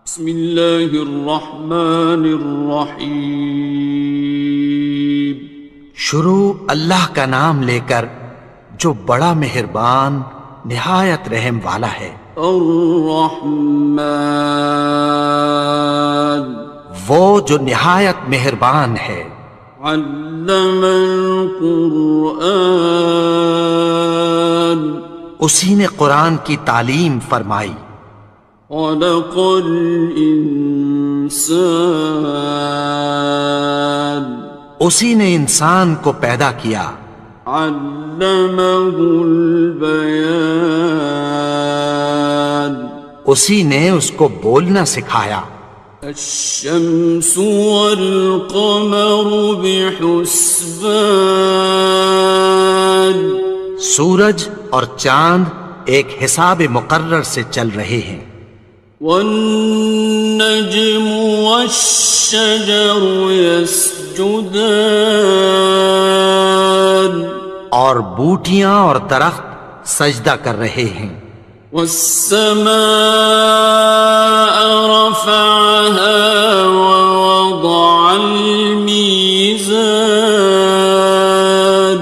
بسم اللہ الرحمن الرحیم۔ شروع اللہ کا نام لے کر جو بڑا مہربان نہایت رحم والا ہے۔ الرحمن، وہ جو نہایت مہربان ہے۔ علم القرآن، اسی نے قرآن کی تعلیم فرمائی۔ خلق الانسان، اسی نے انسان کو پیدا کیا۔ علمہ البیان، اسی نے اس کو بولنا سکھایا۔ الشمس والقمر بحسبان، سورج اور چاند ایک حساب مقرر سے چل رہے ہیں۔ والنجم والشجر يسجدان، اور بوٹیاں اور درخت سجدہ کر رہے ہیں۔ والسماء رفعها ووضع الميزان،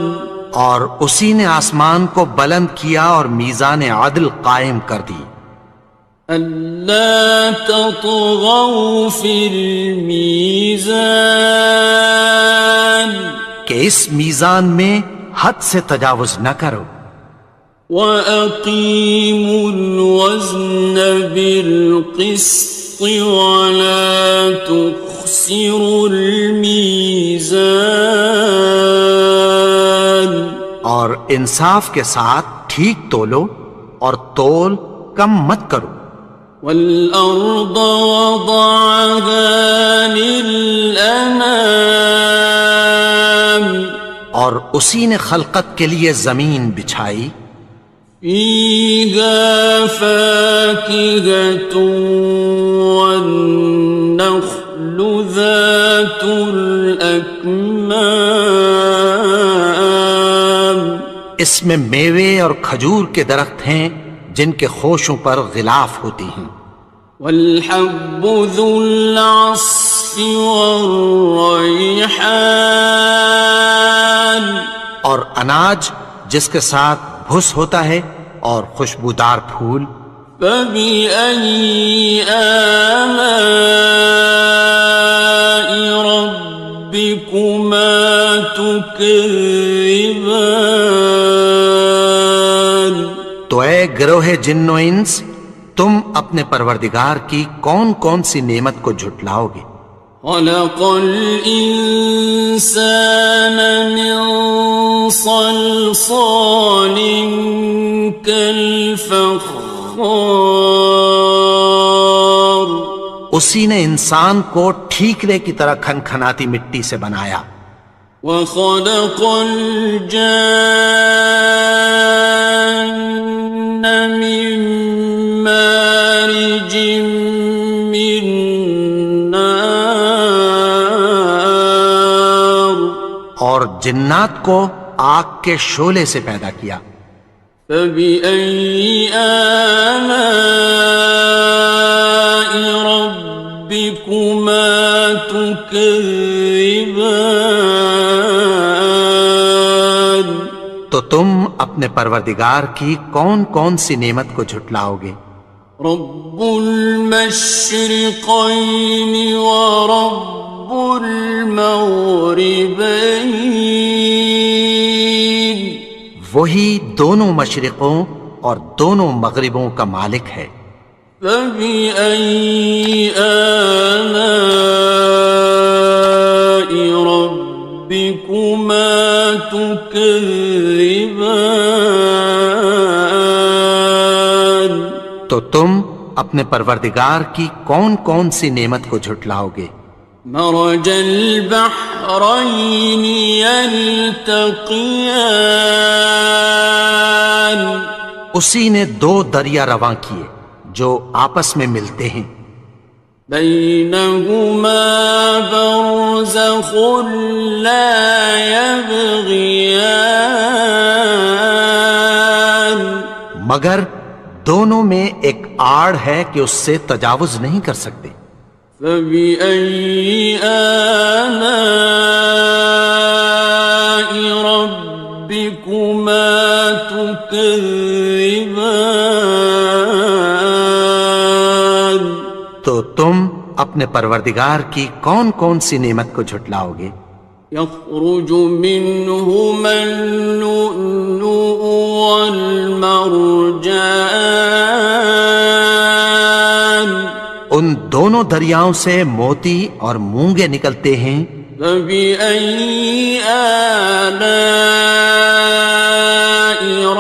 اور اسی نے آسمان کو بلند کیا اور میزان عدل قائم کر دی۔ ألا تطغوا في الميزان، کہ اس میزان میں حد سے تجاوز نہ کرو۔ وَأَقِيمُوا الْوَزْنَ بِالْقِسْطِ وَلَا تُخْسِرُوا الْمِيزَانَ، اور انصاف کے ساتھ ٹھیک تولو اور تول کم مت کرو۔ وَالْأَرْضَ وَضَعَهَا لِلْأَنَامِ، اور اسی نے خلقت کے لیے زمین بچھائی۔ فِيهَا فَاكِهَةٌ وَالنَّخْلُ ذَاتُ الْأَكْمَامِ، اس میں میوے اور کھجور کے درخت ہیں جن کے خوشوں پر غلاف ہوتی ہیں۔ وَالْحَبُّ ذُو الْعَصْفِ وَالرَّيْحَانِ، اور اناج جس کے ساتھ بھس ہوتا ہے اور خوشبودار پھول۔ فَبِأَيِّ آلَاءِ رَبِّكُمَا تُكَذِّبَانِ، تو اے گروہ جن و انس، تم اپنے پروردگار کی کون کون سی نعمت کو جھٹلاؤ گے؟ خَلَقَ الْإِنسَانَ مِنْ صَلْصَالٍ كَالْفَخَّارِ، اسی نے انسان کو ٹھیکرے کی طرح کھنکھناتی مٹی سے بنایا۔ وَخَلَقَ الْجَانَّ مِن مَّارِجٍ مِّن نَّارٍ، اور جنات کو آگ کے شعلے سے پیدا کیا۔ فَبِأَيِّ آلَاءِ رَبِّكُمَا تُكَذِّبَانِ، تو تم اپنے پروردگار کی کون کون سی نعمت کو جھٹلاؤ گے؟ رب المشرقین ورب المغربین، وہی دونوں مشرقوں اور دونوں مغربوں کا مالک ہے۔ فَبِأَيِّ آلَاءِ رَبِّكُمَا تُكَذِّبَانِ، تو تم اپنے پروردگار کی کون کون سی نعمت کو جھٹلاؤ گے؟ مرج البحرین یلتقیان، اسی نے دو دریا رواں کیے جو آپس میں ملتے ہیں۔ بینہما برزخ لا یبغیان، مگر دونوں میں ایک آڑ ہے کہ اس سے تجاوز نہیں کر سکتے۔ فَبِأَيِّ آلَاءِ رَبِّكُمَا تُكَذِّبَانِ؟ تو تم اپنے پروردگار کی کون کون سی نعمت کو جھٹلاؤ گے؟ يَخْرُجُ مِنْهُمَا اللُّؤْلُؤُ وَالْمَرْجَانُ، ان دونوں دریاؤں سے موتی اور مونگے نکلتے ہیں۔ فَبِأَيِّ آلَاءِ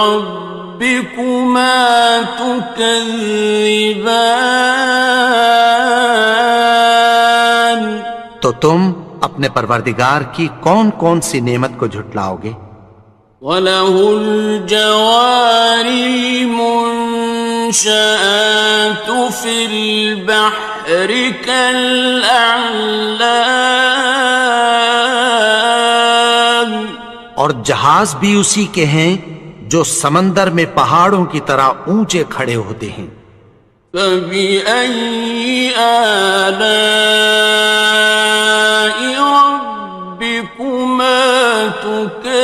رَبِّكُمَا تُكَذِّبَانِ؟ تو تم اپنے پروردگار کی کون کون سی نعمت کو جھٹلاؤ گے؟ وَلَهُ الْجَوَارِ الْمُنشَآتُ فِي الْبَحْرِ كَالْأَعْلَامِ، اور جہاز بھی اسی کے ہیں جو سمندر میں پہاڑوں کی طرح اونچے کھڑے ہوتے ہیں۔ فَبِأَيِّ آلَاءِ رَبِّكُمَا تُكَذِّبَانِ؟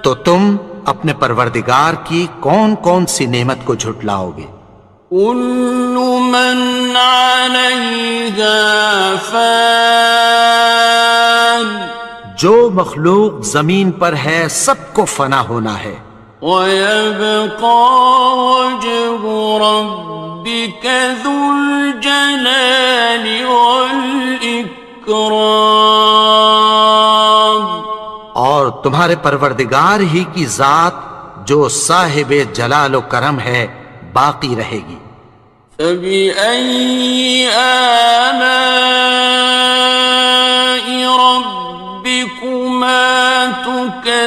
تو تم اپنے پروردگار کی کون کون سی نعمت کو جھٹلاؤ گے؟ كُلُّ مَنْ عَلَيْهَا فَانٍ، جو مخلوق زمین پر ہے سب کو فنا ہونا ہے۔ وَيَبْقَى وَجْهُ رَبِّكَ ذُو الْجَلَالِ وَالْإِكْرَامِ، اور تمہارے پروردگار ہی کی ذات جو صاحب جلال و کرم ہے باقی رہے گی۔ فَبِأَيِّ آلَاءِ رَبِّكُمَا تُكَذِّبَانِ؟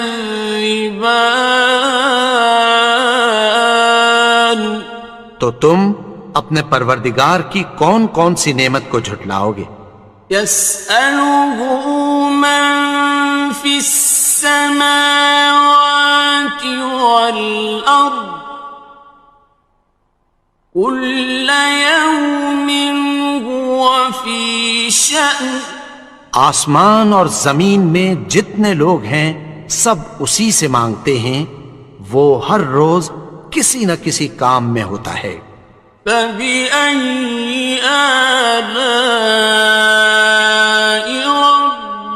تو تم اپنے پروردگار کی کون کون سی نعمت کو جھٹلاؤ گے؟ يَسْأَلُهُ مَن فِي السَّمَاوَاتِ وَالْأَرْضِ كُلَّ يَوْمٍ هُوَ فِي شَأْنٍ، آسمان اور زمین میں جتنے لوگ ہیں سب اسی سے مانگتے ہیں، وہ ہر روز کسی نہ کسی کام میں ہوتا ہے۔ فَبِأَيِّ آلَاءِ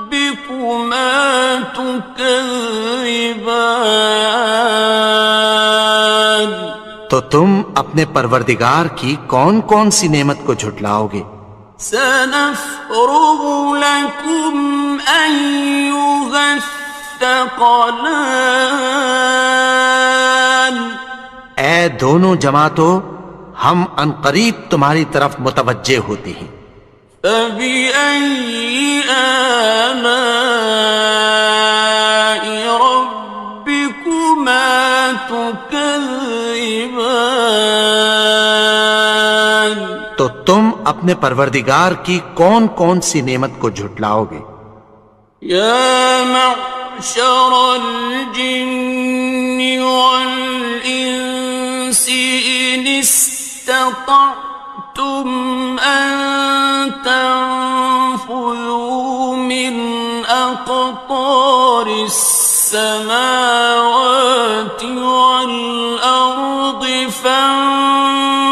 رَبِّكُمَا تُكَذِّبَانِ؟ تو تم اپنے پروردگار کی کون کون سی نعمت کو جھٹلاؤ گے؟ سَنَفْرُغُ لَكُمْ أَيُّهَ الثَّقَلَانِ، اے دونوں جماعتوں ہم عنقریب تمہاری طرف متوجہ ہوتے ہیں۔ فَبِأَيِّ آلَاءِ رَبِّكُمَا تُكَذِّبَانِ؟ تو تم اپنے پروردگار کی کون کون سی نعمت کو جھٹلاؤ گے؟ يَا مَعْشَرَ الْجِنِّ وَالْإِنسِ إِنِ اسْتَطَعْتُمْ أَن تَنفُذُوا مِنْ أَقْطَارِ السَّمَاوَاتِ وَالْأَرْضِ فَانفُذُوا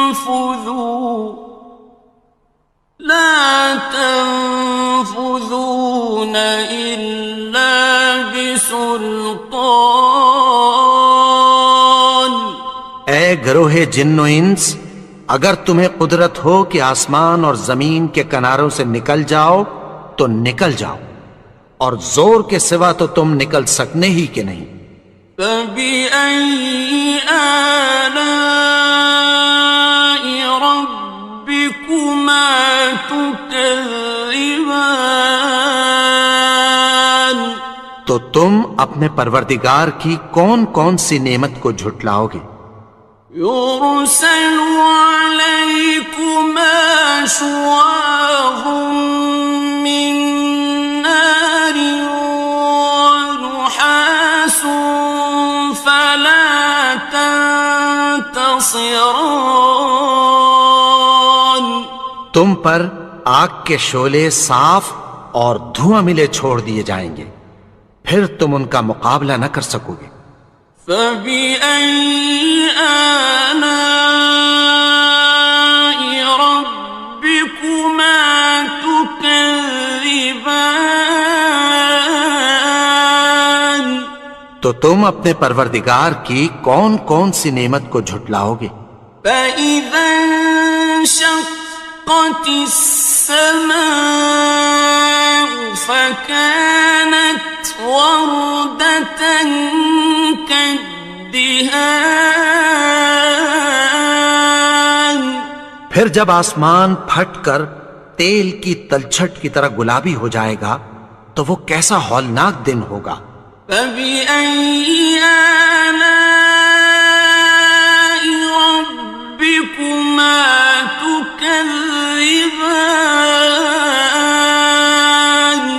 لَا تَنفُذُونَ إِلَّا بِسُلْطَانٍ۔ اے گروہ جن و انس، اگر تمہیں قدرت ہو کہ آسمان اور زمین کے کناروں سے نکل جاؤ تو نکل جاؤ، اور زور کے سوا تو تم نکل سکنے ہی کہ نہیں۔ فَبِأَيِّ آلَاءِ رَبِّكُمَا تُكَذِّبَانِ؟ تو تم اپنے پروردگار کی کون کون سی نعمت کو جھٹلاؤ گے؟ يُرْسَلُ عَلَيْكُمَا شُوَاظٌ مِّن نَّارٍ وَنُحَاسٌ ينتصران تم پر آگ کے شعلے صاف اور دھواں ملے چھوڑ دیے جائیں گے، پھر تم ان کا مقابلہ نہ کر سکو گے۔ فبأي آلاء ربكما تكذبان تو تم اپنے پروردگار کی کون کون سی نعمت کو جھٹلاؤ گے؟ فإذا انشقت السماء فكانت وردة كالدهان پھر جب آسمان پھٹ کر تیل کی تلچھٹ کی طرح گلابی ہو جائے گا تو وہ کیسا ہولناک دن ہوگا۔ فبأي آلاء ربكما تكذبان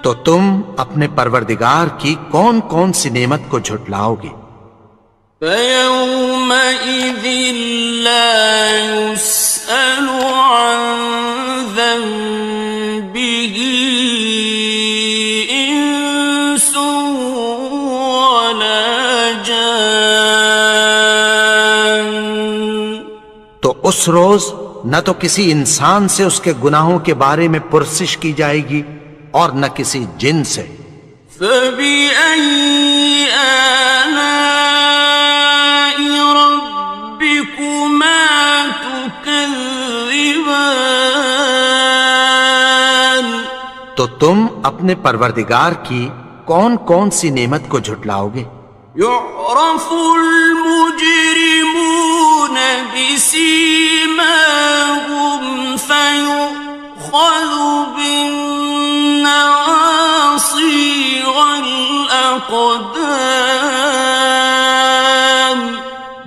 تو تم اپنے پروردگار کی کون کون سی نعمت کو جھٹلاؤ گے؟ فيومئذ لا يسأل عن ذنبه إنس ولا جان تو اس روز نہ تو کسی انسان سے اس کے گناہوں کے بارے میں پرسش کی جائے گی اور نہ کسی جن سے۔ فبأي آلاء ربكما تكذبان تو تم اپنے پروردگار کی کون کون سی نعمت کو جھٹلاؤ گے؟ يعرف المجرمون بسيماهم فيؤخذ بالنواصي والأقدام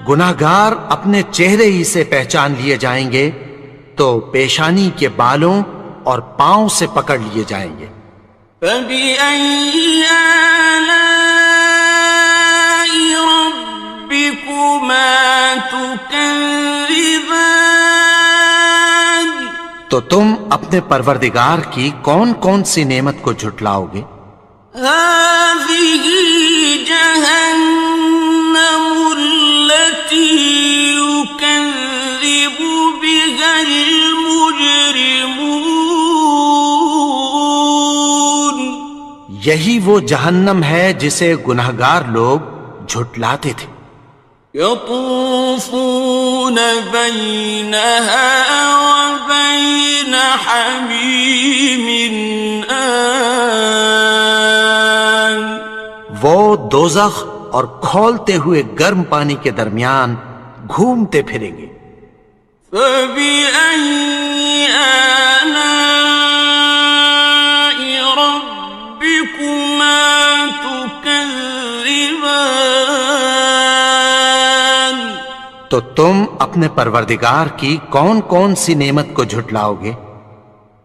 گناہگار اپنے چہرے ہی سے پہچان لیے جائیں گے تو پیشانی کے بالوں اور پاؤں سے پکڑ لیے جائیں گے۔ فبأي آلاء ربكما تكذبان تو تم اپنے پروردگار کی کون کون سی نعمت کو جھٹلاؤ گے؟ هذه جهنم التي يكذب بها المجرمون یہی وہ جہنم ہے جسے گناہگار لوگ جھٹلاتے تھے۔ يطوفون بينها وبين حميم آن وہ دوزخ اور کھولتے ہوئے گرم پانی کے درمیان گھومتے پھریں گے۔ فبأي آلاء ربكما تكذبان تو تم اپنے پروردگار کی کون کون سی نعمت کو جھٹلاؤ گے؟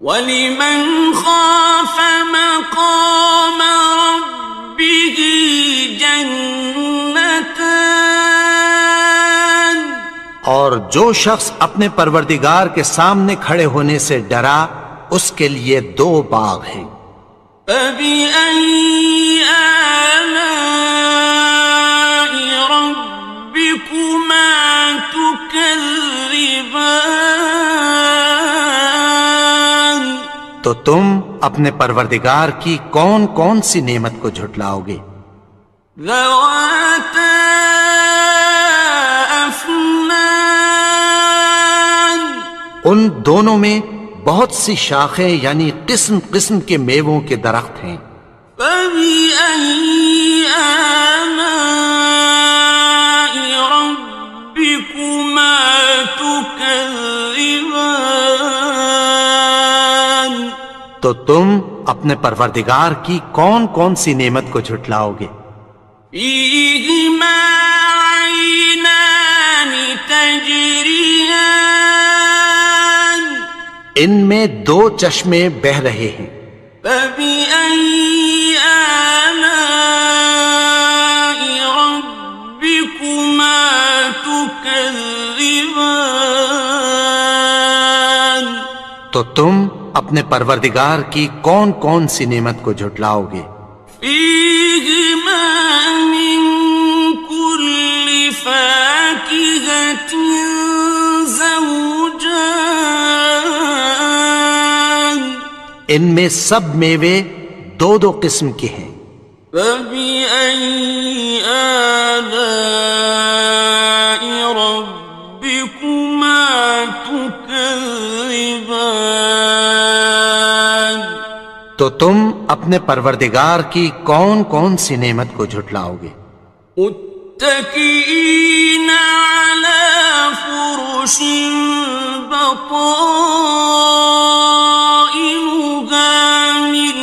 وَلِمَنْ خَافَ مَقَامَ رَبِّهِ جَنَّتَانِ اور جو شخص اپنے پروردگار کے سامنے کھڑے ہونے سے ڈرا اس کے لیے دو باغ ہیں۔ فَبِأَيِّ آلَاءِ رَبِّكُمَا تُكَذِّبَانِ تو تم اپنے پروردگار کی کون کون سی نعمت کو جھٹلاؤ گے؟ ذَوَاتَا أَفْنَانٍ ان دونوں میں بہت سی شاخیں یعنی قسم قسم کے میووں کے درخت ہیں۔ فَبِأَيِّ آلَاءِ رَبِّكُمَا تُكَذِّبَانِ تو تم اپنے پروردگار کی کون کون سی نعمت کو جھٹلاؤ گے؟ فِيهِمَا عَيْنَانِ تَجْرِيَانِ ان میں دو چشمے بہہ رہے ہیں۔ فَبِأَيِّ آلَاءِ رَبِّكُمَا تُكَذِّبَانِ تكذبان تو تم اپنے پروردگار کی کون کون سی نعمت کو جھٹلاؤ گے؟ فيهما من كل فاكهة زوجان ان میں سب میوے دو دو قسم کے ہیں۔ فبأي آلاء ربكما تكذبان تو تم اپنے پروردگار کی کون کون سی نعمت کو جھٹلاؤ گے؟ متكئين على فرش بطائنها من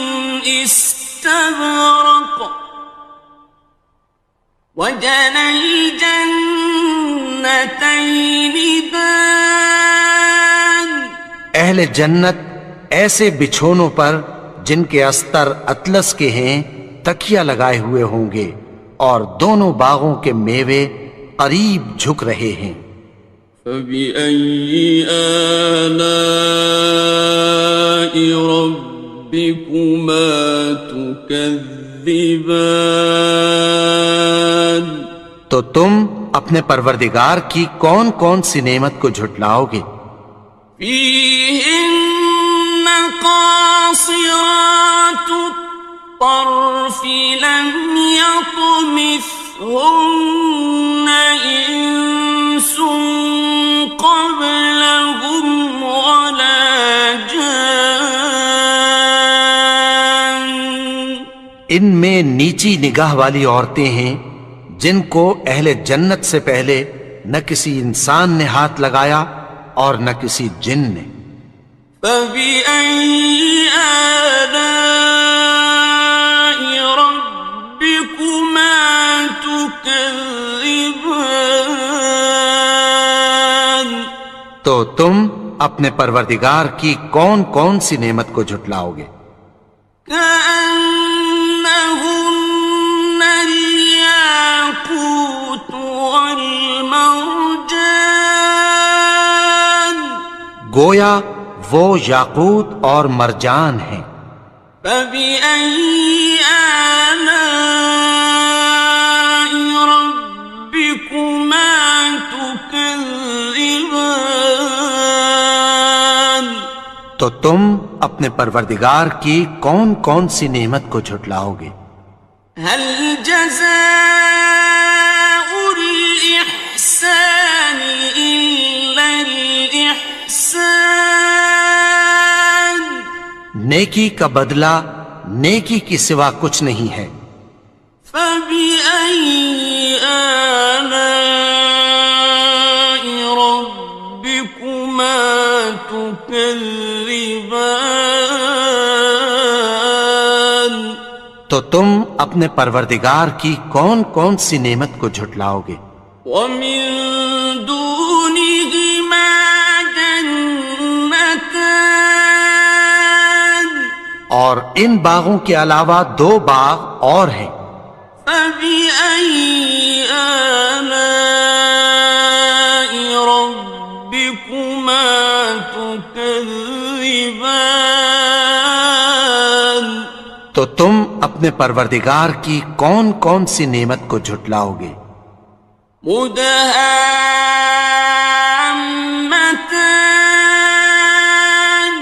استبرق وجنى الجنتين دان اہل جنت ایسے بچھونوں پر جن کے استر اطلس کے ہیں تکیہ لگائے ہوئے ہوں گے، اور دونوں باغوں کے میوے قریب جھک رہے ہیں۔ فبأي آلاء ربكما تكذبان تو تم اپنے پروردگار کی کون کون سی نعمت کو جھٹلاؤ گے؟ فيهن قاصرات الطرف لم يطمثهن إنس قبلهم ولا جان ان میں نیچی نگاہ والی عورتیں ہیں جن کو اہل جنت سے پہلے نہ کسی انسان نے ہاتھ لگایا اور نہ کسی جن نے۔ فبأي آلاء ربكما تكذبان تو تم اپنے پروردگار کی کون کون سی نعمت کو جھٹلاؤ گے؟ كأنهن الياقوت والمرجان گویا وہ یاقوت اور مرجان ہیں۔ فبأي آلاء ربكما تكذبان تو تم اپنے پروردگار کی کون کون سی نعمت کو جھٹلاؤ گے؟ هل جزاء الإحسان إلا الإحسان نیکی کا بدلہ نیکی کی سوا کچھ نہیں ہے۔ فبأي آلاء ربكما تكذبان تو تم اپنے پروردگار کی کون کون سی نعمت کو جھٹلاؤ گے؟ ومن دونهما جنتان اور ان باغوں کے علاوہ دو باغ اور ہیں۔ فبأي آلاء ربكما تكذبان تو تم اپنے پروردگار کی کون کون سی نعمت کو جھٹلاؤ گے؟ مدهامتان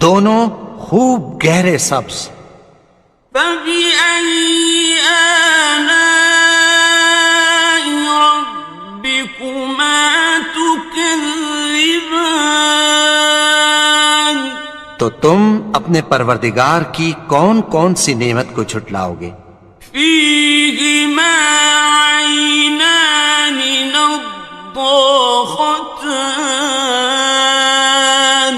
دونوں خوب گہرے سبز۔ فبأي آلاء ربكما تكذبان تو تم اپنے پروردگار کی کون کون سی نعمت کو جھٹلاؤ گے؟ فيهما عينان نضاختان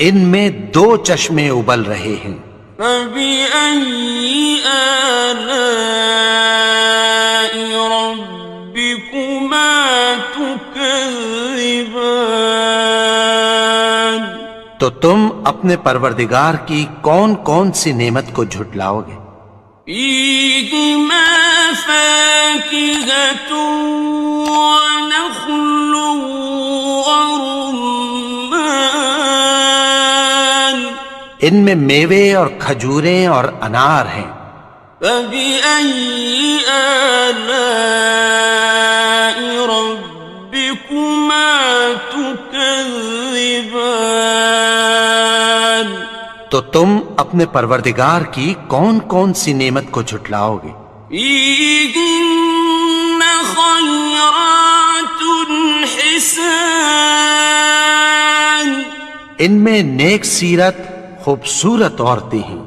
ان میں دو چشمے ابل رہے ہیں۔ فبأي آلاء ربكما تكذبان تو تم اپنے پروردگار کی کون کون سی نعمت کو جھٹلاؤ گے؟ فيهما فاكهة ونخل ورمان ان میں میوے اور کھجوریں اور انار ہیں. فبأي آلاء ربكما تكذبان تو تم اپنے پروردگار کی کون کون سی نعمت کو جھٹلاؤ گے؟ فيهن خيرات حسان ان میں نیک سیرت خوبصورت عورتیں ہیں.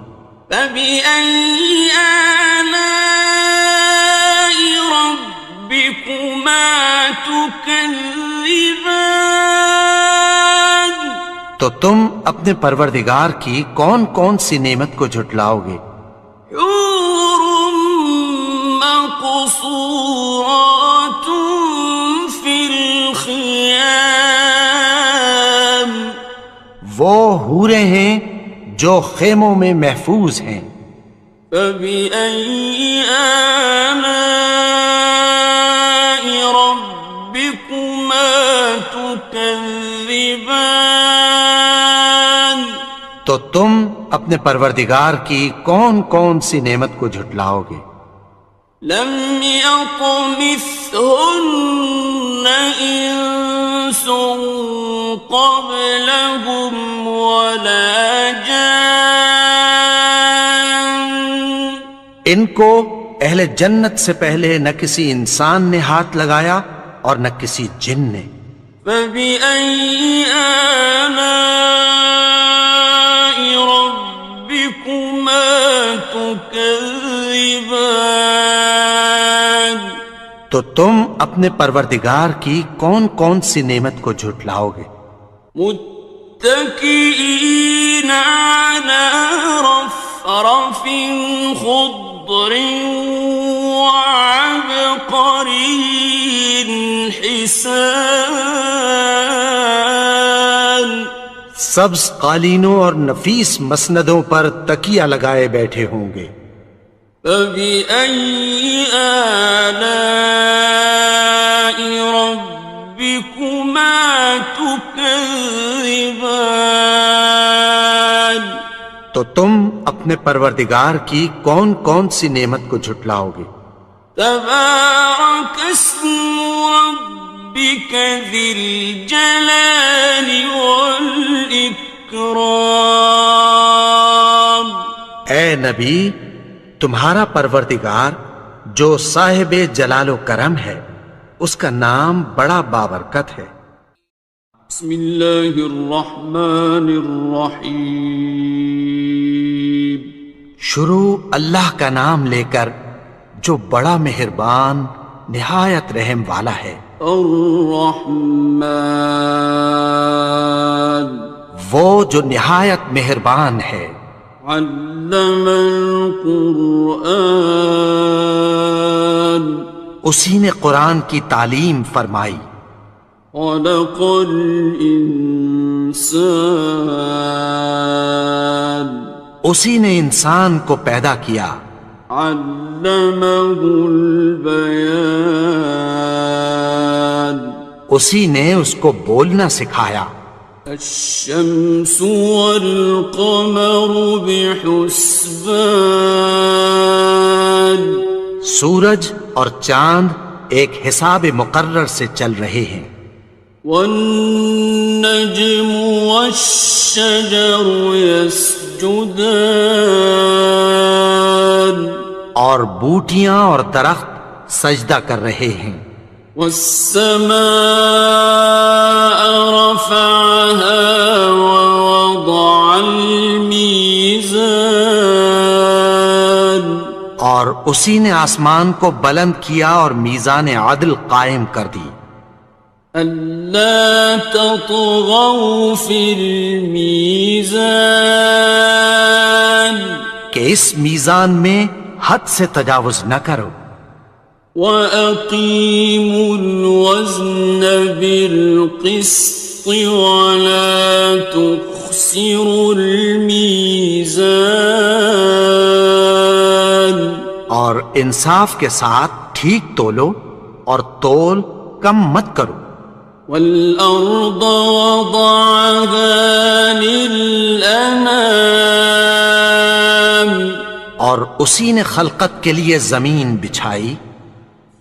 فبأي آلاء ربكما تكذبان تو تم اپنے پروردگار کی کون کون سی نعمت کو جھٹلاؤ گے؟ حور مقصورات في الخيام وہ حوریں ہیں جو خیموں میں محفوظ ہیں. فبأي آلاء ربكما تكذبان تو تم اپنے پروردگار کی کون کون سی نعمت کو جھٹلاؤ گے؟ لم يطمثهن إنس قبلهم ولا جان ان کو اہل جنت سے پہلے نہ کسی انسان نے ہاتھ لگایا اور نہ کسی جن نے. فبأي آلاء ربكما تكذبان تو تم اپنے پروردگار کی کون کون سی نعمت کو جھٹلاؤ گے؟ متكئين على رفرف خضر وعبقري حسان سبز قالینوں اور نفیس مسندوں پر تکیہ لگائے بیٹھے ہوں گے. فبأي آلاء ربكما تكذبان تو تم اپنے پروردگار کی کون کون سی نعمت کو جھٹلاؤ گے؟ تبارك اسم ربك ذي الجلال والإكرام اے نبی، تمہارا پروردگار جو صاحب جلال و کرم ہے اس کا نام بڑا بابرکت ہے. بسم اللہ الرحمن الرحیم شروع اللہ کا نام لے کر جو بڑا مہربان نہایت رحم والا ہے. الرحمن وہ جو نہایت مہربان ہے. علم القرآن اسی نے قرآن کی تعلیم فرمائی. خلق الانسان اسی نے انسان کو پیدا کیا. علمہ البیان اسی نے اس کو بولنا سکھایا. الشمس والقمر بحسبان سورج اور چاند ایک حساب مقرر سے چل رہے ہیں. والنجم والشجر يسجدان اور بوٹیاں اور درخت سجدہ کر رہے ہیں. والسماء رفعها ووضع الميزان اور اسی نے آسمان کو بلند کیا اور میزان عدل قائم کر دی. ألا تطغوا في الميزان کہ اس میزان میں حد سے تجاوز نہ کرو. وَأَقِيمُوا الْوَزْنَ بِالْقِسْطِ وَلَا تُخْسِرُوا الْمِيزَانَ اور انصاف کے ساتھ ٹھیک تولو اور تول کم مت کرو. والأرض وضعها للأنام اور اسی نے خلقت کے لیے زمین بچھائی.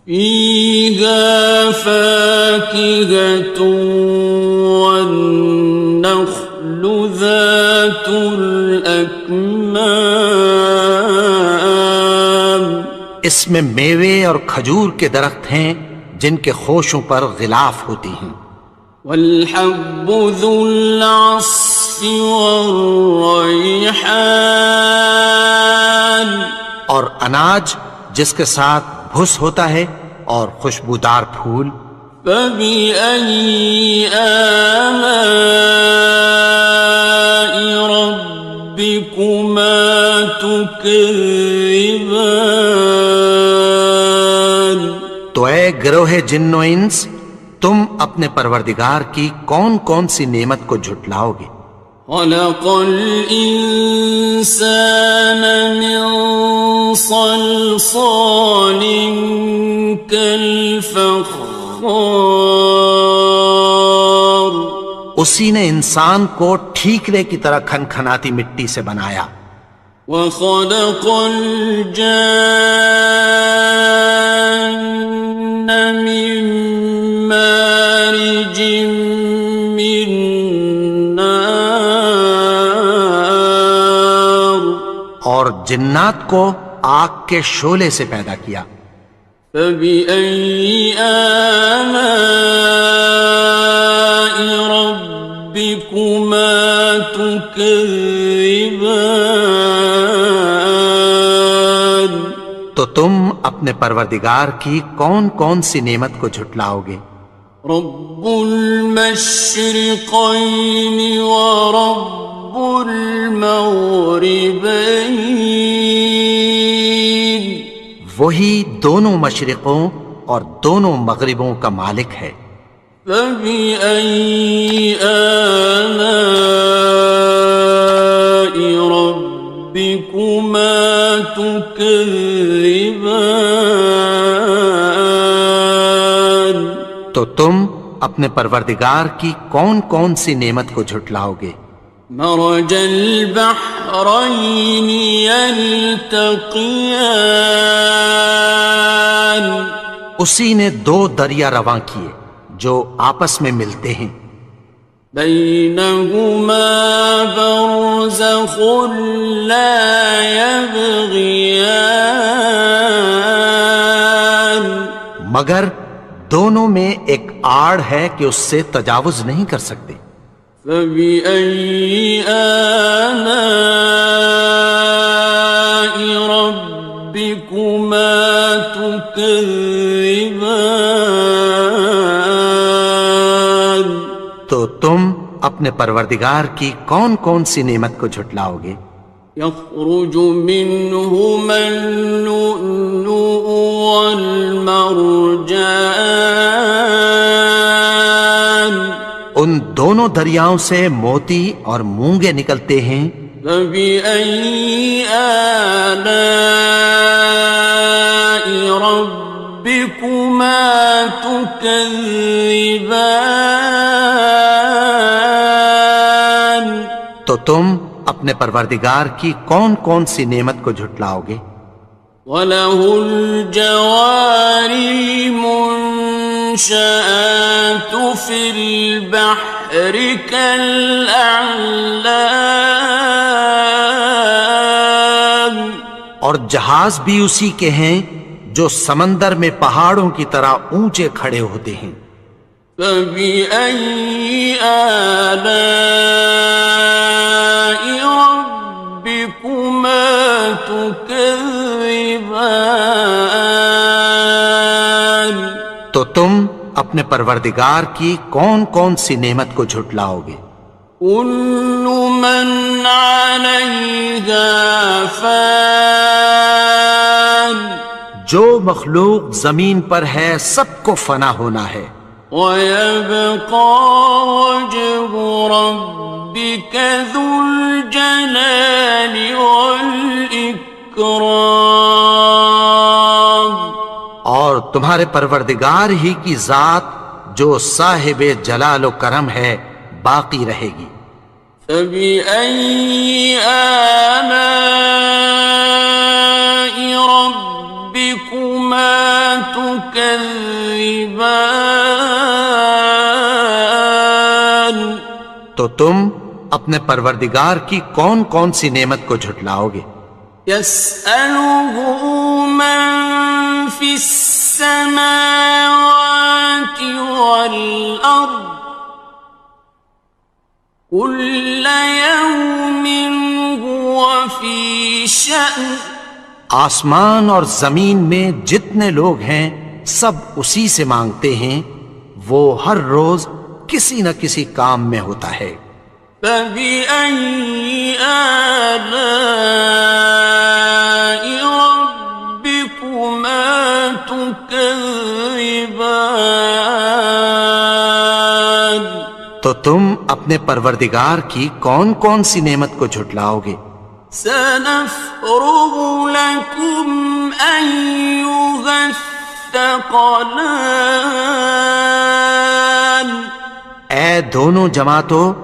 فيها فاكهة والنخل ذات الأكمام اس میں میوے اور کھجور کے درخت ہیں جن کے خوشوں پر غلاف ہوتی ہیں. والحب ذو العصف والریحان اور اناج جس کے ساتھ بھس ہوتا ہے اور خوشبودار پھول. فبأي آلاء ربكما تكذبان تو اے گروہ جن و انس تم اپنے پروردگار کی کون کون سی نعمت کو جھٹلاؤ گے. خلق الإنسان من صلصال كالفخار اسی نے انسان کو ٹھیکرے کی طرح کھنکھناتی مٹی سے بنایا. وخلق الجان من مارج من نار اور جنات کو آگ کے شعلے سے پیدا کیا. فبأي آلاء ربكما تكذبان تو تم اپنے پروردگار کی کون کون سی نعمت کو جھٹلاؤ گے. رب المشرقين ورب المغربين وہی دونوں مشرقوں اور دونوں مغربوں کا مالک ہے. فبأي آلاء ربكما تكذبان تو تم اپنے پروردگار کی کون کون سی نعمت کو جھٹلاؤ گے. مرج البحرين يلتقيان اسی نے دو دریا رواں کیے جو آپس میں ملتے ہیں. بينهما برزخ لا يبغيان مگر دونوں میں ایک آڑ ہے کہ اس سے تجاوز نہیں کر سکتے. فبأي آلاء ربكما تكذبان تو تم اپنے پروردگار کی کون کون سی نعمت کو جھٹلاؤ گے. يخرج منهما اللؤلؤ والمرجان ان دونوں دریاؤں سے موتی اور مونگے نکلتے ہیں. فبأي آلاء ربكما تكذبان تو تم اپنے پروردگار کی کون کون سی نعمت کو جھٹلاؤ گے. وَلَهُ الْجَوَارِ الْمُنشَآتُ فِي الْبَحْرِ كَالْأَعْلَامِ اور جہاز بھی اسی کے ہیں جو سمندر میں پہاڑوں کی طرح اونچے کھڑے ہوتے ہیں. فَبِأَيِّ آلَاءِ رَبِّكُمَا تُكَذِّبَانِ تو تم اپنے پروردگار کی کون کون سی نعمت کو جھٹلاؤ گے. كُلُّ مَنْ عَلَيْهَا فَانٍ جو مخلوق زمین پر ہے سب کو فنا ہونا ہے. وَيَبْقَى وَجْهُ رَبِّكَ ذُو الْجَلَالِ وَالْإِكْرَامِ تمہارے پروردگار ہی کی ذات جو صاحب جلال و کرم ہے باقی رہے گی۔ فَبِأَيِّ آلَاءِ رَبِّكُمَا تُكَذِّبَانِ؟ تو تم اپنے پروردگار کی کون کون سی نعمت کو جھٹلاؤ گے؟ يَسْأَلُهُ مَن فِي السَّمَاوَاتِ وَالْأَرْضِ كُلَّ يَوْمٍ هُوَ فِي شَأْنٍ۔ آسمان اور زمین میں جتنے لوگ ہیں سب اسی سے مانگتے ہیں، وہ ہر روز کسی نہ کسی کام میں ہوتا ہے۔ فَبِأَيِّ آلَاءِ رَبِّكُمَا تُكَذِّبَانِ؟ تو تم اپنے پروردگار کی کون کون سی نعمت کو جھٹلاؤ گے؟ سَنَفْرُغُ لَكُمْ أَيُّهَ الثَّقَلَانِ۔ اے دونوں جماعتوں،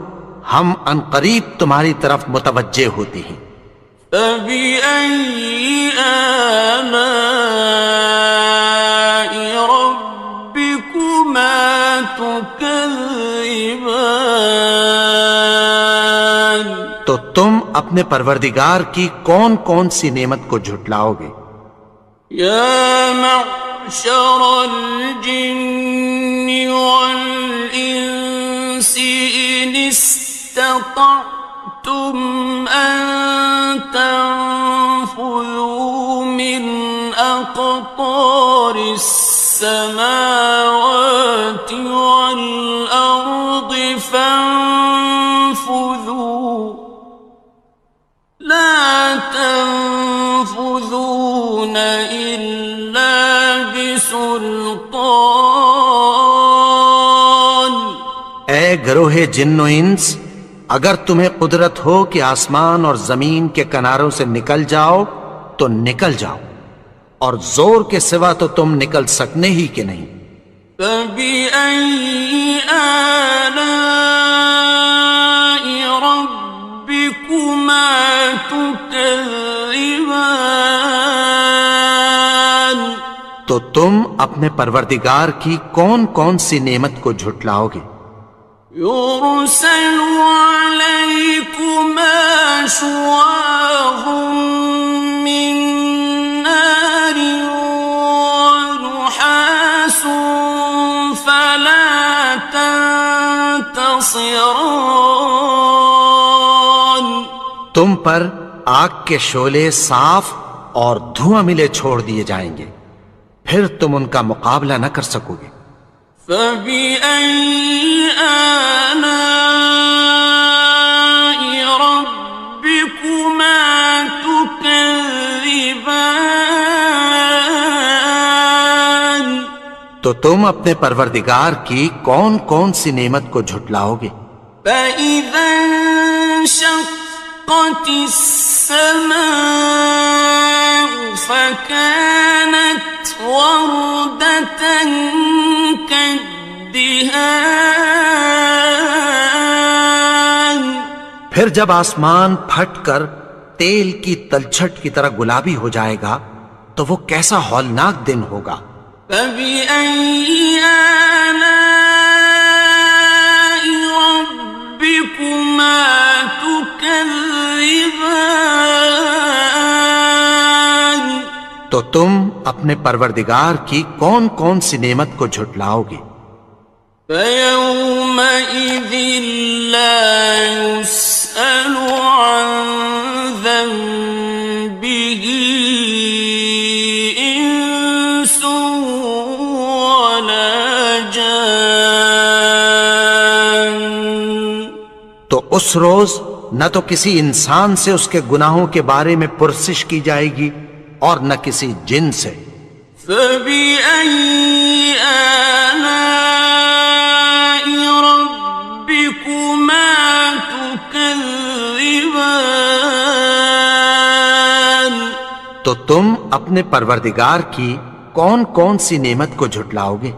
ہم عنقریب تمہاری طرف متوجہ ہوتے ہیں۔ فَبِأَيِّ آلَاءِ رَبِّكُمَا تُكَذِّبَانِ؟ تو تم اپنے پروردگار کی کون کون سی نعمت کو جھٹلاؤ گے؟ يَا مَعْشَرَ الْجِنِّ وَالْإِنسِ إِنِ اسْتَطَعْتُمْ أَن تَنفُذُوا مِنْ أَقْطَارِ السَّمَاوَاتِ وَالْأَرْضِ فَانفُذُوا لَا تَنفُذُونَ إِلَّا بِسُلْطَانٍ۔ اے گروہ جن و انس، اگر تمہیں قدرت ہو کہ آسمان اور زمین کے کناروں سے نکل جاؤ تو نکل جاؤ، اور زور کے سوا تو تم نکل سکنے ہی کہ نہیں۔ فَبِأَيِّ آلَاءِ رَبِّكُمَا تُكَذِّبَانِ؟ تو تم اپنے پروردگار کی کون کون سی نعمت کو جھٹلاؤ گے؟ يُرْسَلُ عَلَيْكُمَا شُوَاظٌ مِّن نَّارٍ وَنُحَاسٌ فَلَا تَنتَصِرَانِ۔ تم پر آگ کے شعلے صاف اور دھواں ملے چھوڑ دیے جائیں گے، پھر تم ان کا مقابلہ نہ کر سکو گے۔ فَبِأَيِّ آلَاءِ رَبِّكُمَا تُكَذِّبَانِ؟ تو تم اپنے پروردگار کی کون کون سی نعمت کو جھٹلاؤ گے؟ فَإِذَا انشَقَّتِ السَّمَاءُ فَكَانَتْ وَرْدَةً كَالدِّهَانِ؟ پھر جب آسمان پھٹ کر تیل کی تلچھٹ کی طرح گلابی ہو جائے گا تو وہ کیسا ہولناک دن ہوگا۔ فَبِأَيِّ آلَاءِ رَبِّكُمَا تُكَذِّبَانِ؟ تو تم اپنے پروردگار کی کون کون سی نعمت کو جھٹلاؤ گے؟ فَيَوْمَئِذٍ لَا يُسْأَلُ عَن ذَنبِهِ إِنسٌ وَلَا جَانٌّ۔ تو اس روز نہ تو کسی انسان سے اس کے گناہوں کے بارے میں پرسش کی جائے گی اور نہ کسی جن سے۔ فَبِأَيِّ آلَاءِ رَبِّكُمَا تُكَذِّبَانِ؟ تو تم اپنے پروردگار کی کون کون سی نعمت کو جھٹلاؤ گے؟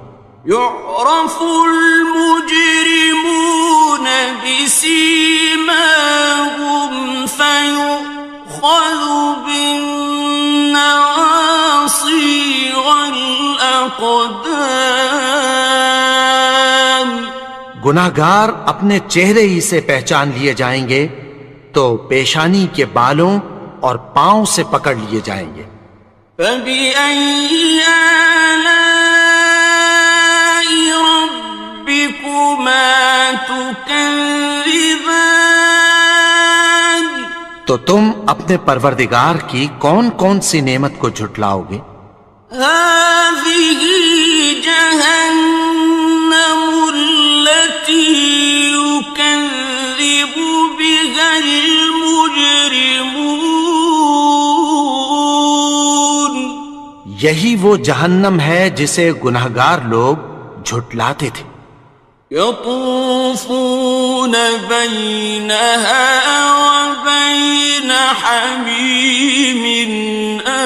يعرف المجرمون بسيماهم فيؤخذ بالنواصي والأقدام. گناہگار اپنے چہرے ہی سے پہچان لیے جائیں گے تو پیشانی کے بالوں اور پاؤں سے پکڑ لیے جائیں گے. فَبِأَيِّ آلَاءِ رَبِّكُمَا تُكَذِّبَانِ. تو تم اپنے پروردگار کی کون کون سی نعمت کو جھٹلاؤ گے؟ هَٰذِهِ جَهَنَّمُ الَّتِي يُكَذِّبُ بِهَا الْمُجْرِمُونَ. یہی وہ جہنم ہے جسے گناہگار لوگ جھٹلاتے تھے. يطوفون بينها وبين حميم آن.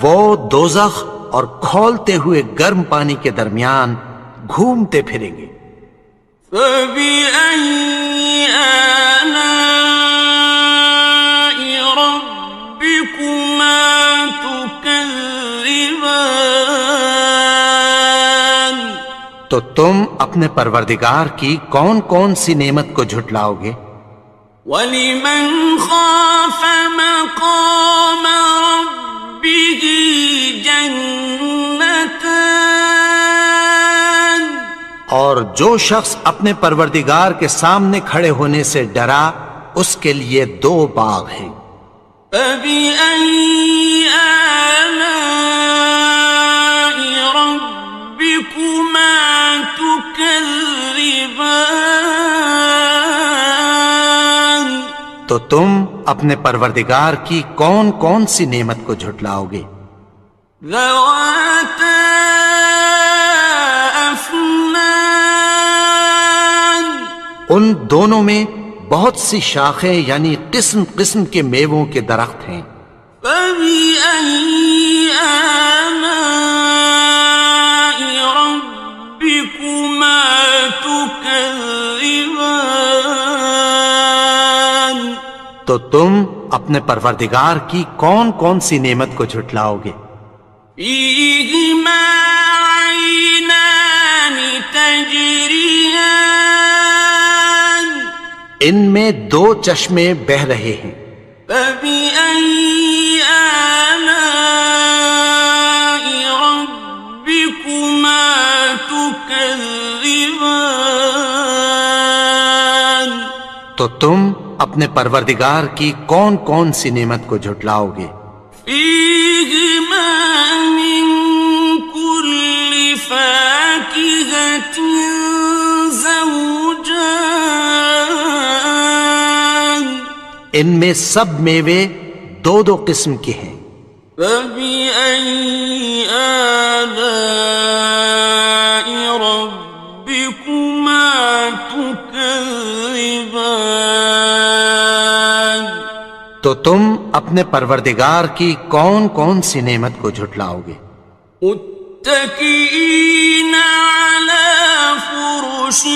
وہ دوزخ اور کھولتے ہوئے گرم پانی کے درمیان گھومتے پھریں گے. فبأي آلاء ربكما تكذبان. تو تم اپنے پروردگار کی کون کون سی نعمت کو جھٹلاؤ گے؟ وَلِمَنْ خَافَ مَقَامَ رَبِّهِ جَنَّتَانِ. اور جو شخص اپنے پروردگار کے سامنے کھڑے ہونے سے ڈرا اس کے لیے 2 باغ ہیں. فَبِأَيِّ آلَاءِ رَبِّكُمَا تُكَذِّبَانِ. تو تم اپنے پروردگار کی کون کون سی نعمت کو جھٹلاؤ گے؟ ذَوَاتَا أَفْنَانٍ. ان دونوں میں بہت سی شاخیں یعنی قسم قسم کے میووں کے درخت ہیں. فَبِأَيِّ آلَاءِ رَبِّكُمَا تُكَذِّبَانِ. تو تم اپنے پروردگار کی کون کون سی نعمت کو جھٹلاؤ گے؟ فِيهِمَا عَيْنَانِ تَجْرِيَانِ. ان میں 2 چشمے بہہ رہے ہیں. فَبِأَيِّ آلَاءِ رَبِّكُمَا تُكَذِّبَانِ. تو تم اپنے پروردگار کی کون کون سی نعمت کو جھٹلاؤ گے؟ فِيهِمَا مِن كُلِّ فَاكِهَةٍ زَوْجَانِ. ان میں سب میوے 2 قسم کے ہیں. فَبِأَيِّ آلَاءِ رَبِّكُمَا تُكَذِّبَانِ. تو تم اپنے پروردگار کی کون کون سی نعمت کو جھٹلاؤ گے؟ متكئين على فرش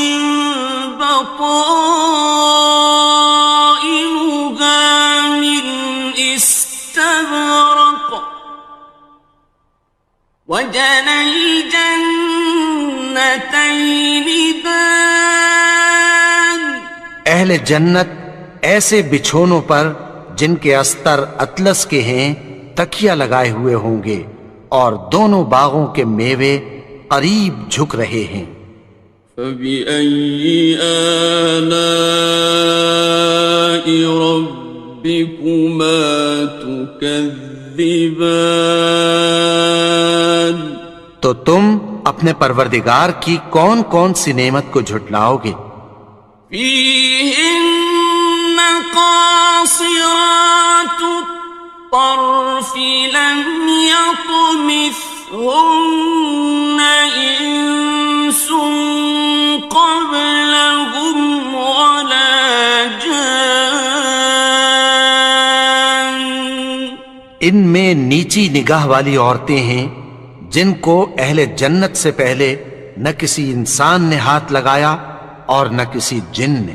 بطائنها من استبرق وجنى الجنتين دان. اہل جنت ایسے بچھونوں پر جن کے استر اطلس کے ہیں تکیہ لگائے ہوئے ہوں گے اور دونوں باغوں کے میوے قریب جھک رہے ہیں. فَبِأَيِّ آلَاءِ رَبِّكُمَا تُكَذِّبَانِ. تو تم اپنے پروردگار کی کون کون سی نعمت کو جھٹلاؤ گے؟ فِيهِنَّ قَاصِرَاتُ الطَّرْفِ لَمْ يَطْمِثْهُنَّ إِنسٌ قَبْلَهُمْ وَلَا جَانٌّ. ان میں نیچی نگاہ والی عورتیں ہیں جن کو اہل جنت سے پہلے نہ کسی انسان نے ہاتھ لگایا اور نہ کسی جن نے۔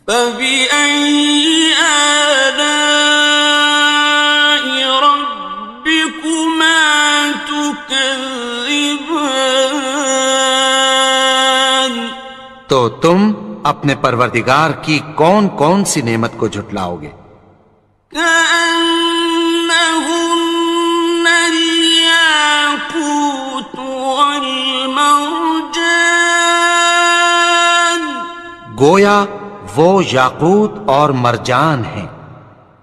فَبِأَيِّ آلَاءِ رَبِّكُمَا تُكَذِّبَانِ، تو تم اپنے پروردگار کی کون کون سی نعمت کو جھٹلاؤ گے؟ كأنهن الياقوت والمرجان، گویا وہ یاقوت اور مرجان ہیں۔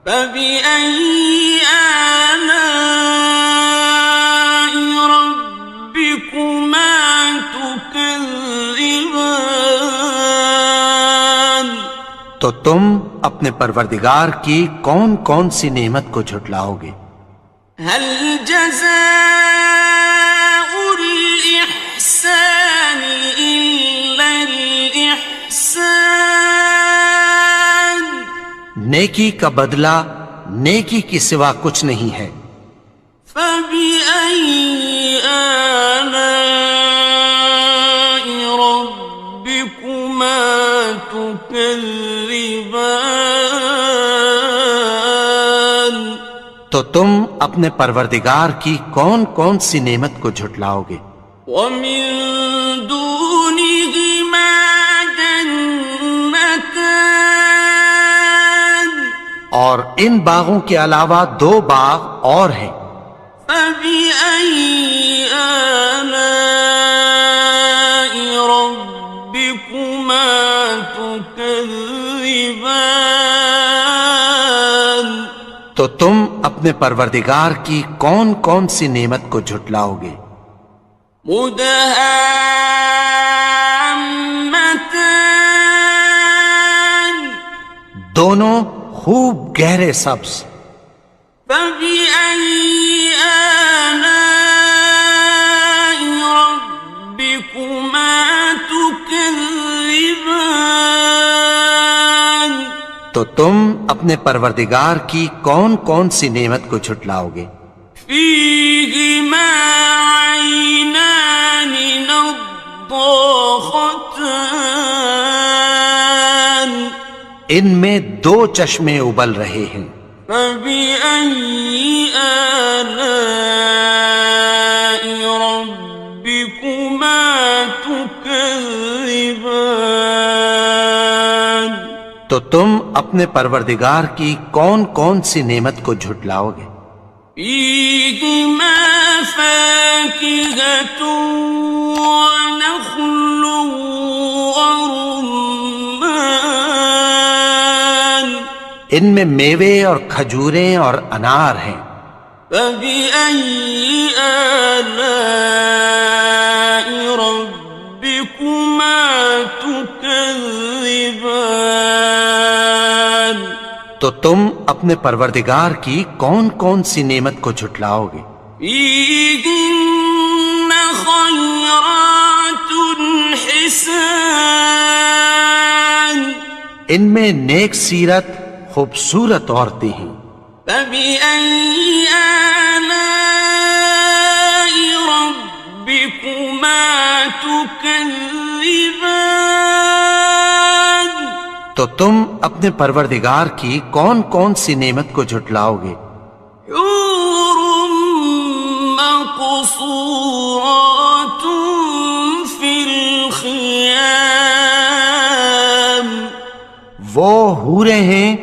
فبأي آلاء ربكما تكذبان، تو تم اپنے پروردگار کی کون کون سی نعمت کو جھٹلاؤ گے؟ هل جزاء الإحسان إلا الإحسان، نیکی کا بدلہ نیکی کی سوا کچھ نہیں ہے۔ فبأي آلاء ربكما تكذبان، تو تم اپنے پروردگار کی کون کون سی نعمت کو جھٹلاؤ گے؟ ومن دونهما جنتان، اور ان باغوں کے علاوہ دو باغ اور ہیں۔ فبأي آلاء ربكما تكذبان، تو تم اپنے پروردگار کی کون کون سی نعمت کو جھٹلاؤ گے؟ مدهامتان، دونوں خوب گہرے سبز۔ فبأي آلاء ربكما تكذبان، تو تم اپنے پروردگار کی کون کون سی نعمت کو جھٹلاؤ گے؟ فيهما عينان نضاختان، ان میں دو چشمے ابل رہے ہیں۔ فبأي آلاء ربكما تكذبان، تو تم اپنے پروردگار کی کون کون سی نعمت کو جھٹلاؤ گے؟ فيهما فاكهة ونخل ورمان، ان میں میوے اور کھجوریں اور انار ہیں۔ فبأي آلاء ربكما تكذبان، تو تم اپنے پروردگار کی کون کون سی نعمت کو جھٹلاؤ گے؟ فيهن خيرات حسان، ان میں نیک سیرت خوبصورت عورتیں ہیں۔ فبأي آلاء ربكما تكذبان، تو تم اپنے پروردگار کی کون کون سی نعمت کو جھٹلاؤ گے؟ حور مقصورات في الخيام، وہ حوریں ہیں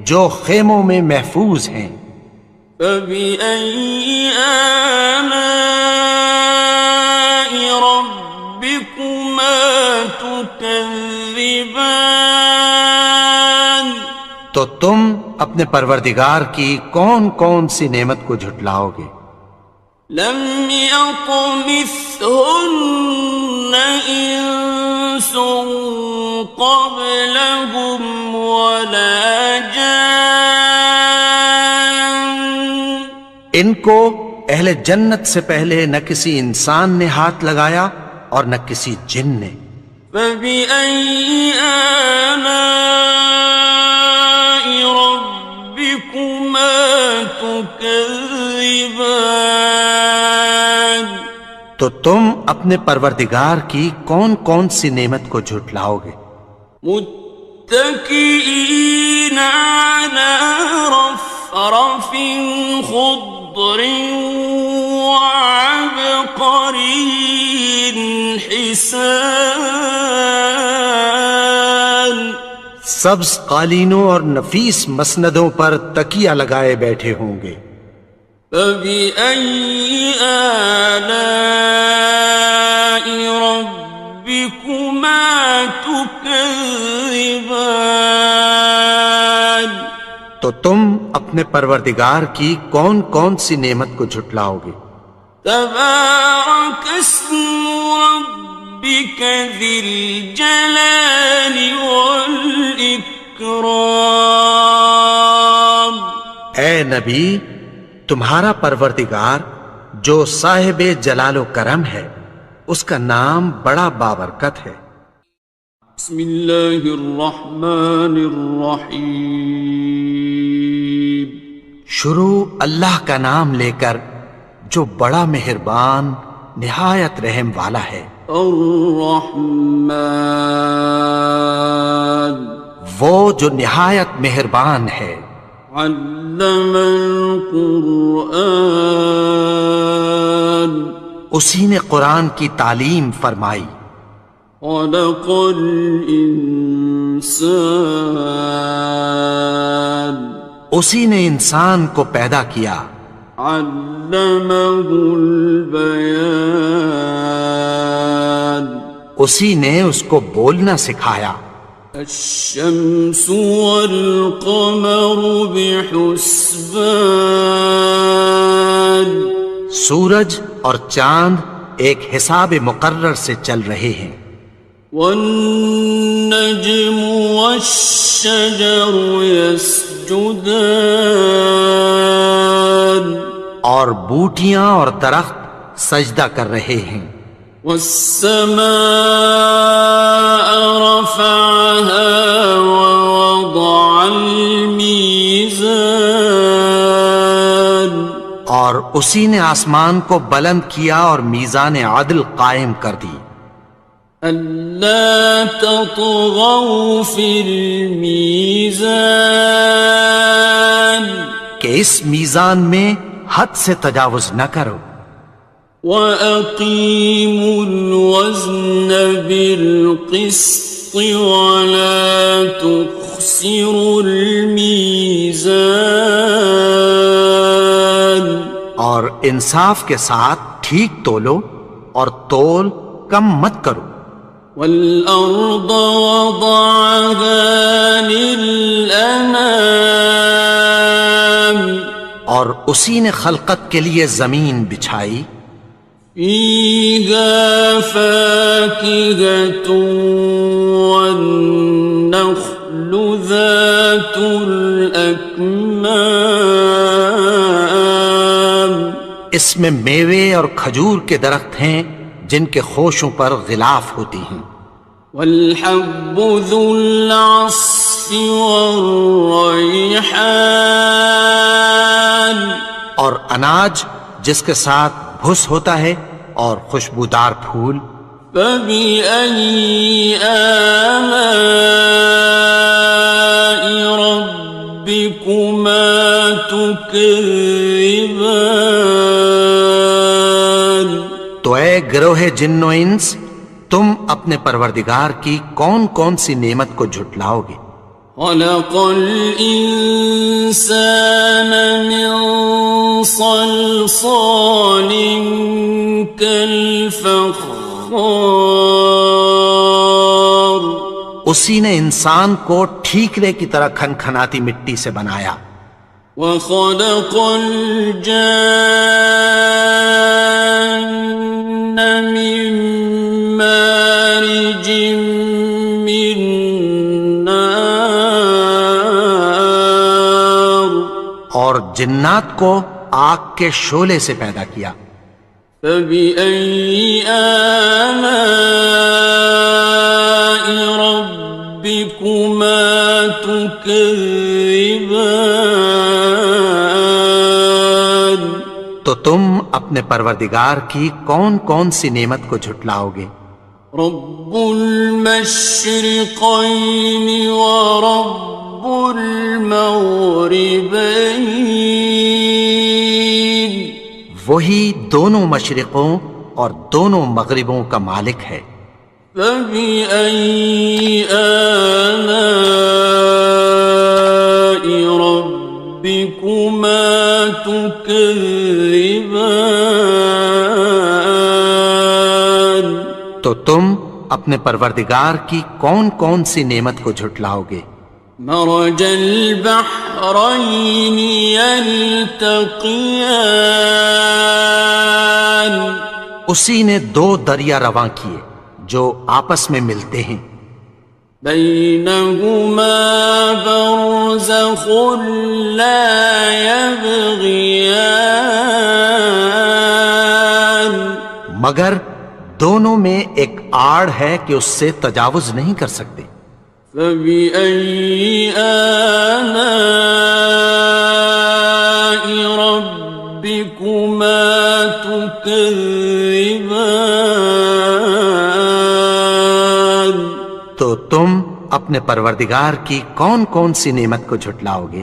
جو خیموں میں محفوظ ہیں۔ فبأي آلاء ربكما تكذبان، تو تم اپنے پروردگار کی کون کون سی نعمت کو جھٹلاؤ گے؟ لم يطمثهن إنس قبلهم ولا جان، ان کو اہل جنت سے پہلے نہ کسی انسان نے ہاتھ لگایا اور نہ کسی جن نے۔ فبأي آلاء ربكما تكذبان، تكذبان تو تم اپنے پروردگار کی کون کون سی نعمت کو جھٹلاؤ گے؟ متكئين على رفرف خضر وعبقري حسان سبز قالینوں اور نفیس مسندوں پر تکیہ لگائے بیٹھے ہوں گے۔ فبأي آلاء ربكما تكذبان تو تم اپنے پروردگار کی کون کون سی نعمت کو جھٹلاؤ گے؟ تبارك اسم ربك ذي الجلال والإكرام اے نبی، تمہارا پروردگار جو صاحب جلال و کرم ہے، اس کا نام بڑا بابرکت ہے۔ بسم اللہ الرحمن الرحیم شروع اللہ کا نام لے کر جو بڑا مہربان نہایت رحم والا ہے۔ الرحمن وہ جو نہایت مہربان ہے۔ علم القرآن اسی نے قرآن کی تعلیم فرمائی۔ خلق الانسان اسی نے انسان کو پیدا کیا۔ علمہ البیان اسی نے اس کو بولنا سکھایا۔ الشمس والقمر بحسبان سورج اور چاند ایک حساب مقرر سے چل رہے ہیں۔ والنجم والشجر يسجدان اور بوٹیاں اور درخت سجدہ کر رہے ہیں۔ والسماء رفعها ووضع الميزان اور اسی نے آسمان کو بلند کیا اور میزان عدل قائم کر دی۔ ألا تطغوا في الميزان کہ اس میزان میں حد سے تجاوز نہ کرو۔ وَأَقِيمُوا الْوَزْنَ بِالْقِسْطِ وَلَا تُخْسِرُوا الْمِيزَانَ اور انصاف کے ساتھ ٹھیک تولو اور تول کم مت کرو۔ وَالْأَرْضَ وَضَعَهَا لِلْأَنَامِ اور اسی نے خلقت کے لیے زمین بچھائی۔ فِيهَا فَاكِهَةٌ وَالنَّخْلُ ذَاتُ الْأَكْمَامِ اس میں میوے اور کھجور کے درخت ہیں جن کے خوشوں پر غلاف ہوتی ہیں۔ وَالْحَبُّ ذُو الْعَصْفِ وَالرَّيْحَانِ اور اناج جس کے ساتھ بھس ہوتا ہے اور خوشبودار پھول۔ فَبِأَيِّ آلَاءِ رَبِّكُمَا تُكَذِّبَانِ تو اے گروہ جن و انس، تم اپنے پروردگار کی کون کون سی نعمت کو جھٹلاؤ گے؟ خلق الإنسان من صلصال كالفخار اسی نے انسان کو ٹھیکرے کی طرح کھنکھناتی مٹی سے بنایا۔ وخلق الجان من مارج من نار اور جنات کو آگ کے شعلے سے پیدا کیا۔ فبأي آلاء ربكما تكذبان تم اپنے پروردگار کی کون کون سی نعمت کو جھٹلاؤ گے؟ رب المشرقین ورب المغربین، وہی دونوں مشرقوں اور دونوں مغربوں کا مالک ہے۔ فبأي آلاء ربكما تكذبان، تو تم اپنے پروردگار کی کون کون سی نعمت کو جھٹلاؤ گے؟ مرج البحرين يلتقيان، اسی نے دو دریا رواں کیے جو آپس میں ملتے ہیں، بينهما برزخ لا يبغيان، مگر دونوں میں ایک آڑ ہے کہ اس سے تجاوز نہیں کر سکتے۔ فبأي آلاء ربكما تكذبان، تو تم اپنے پروردگار کی کون کون سی نعمت کو جھٹلاؤ گے؟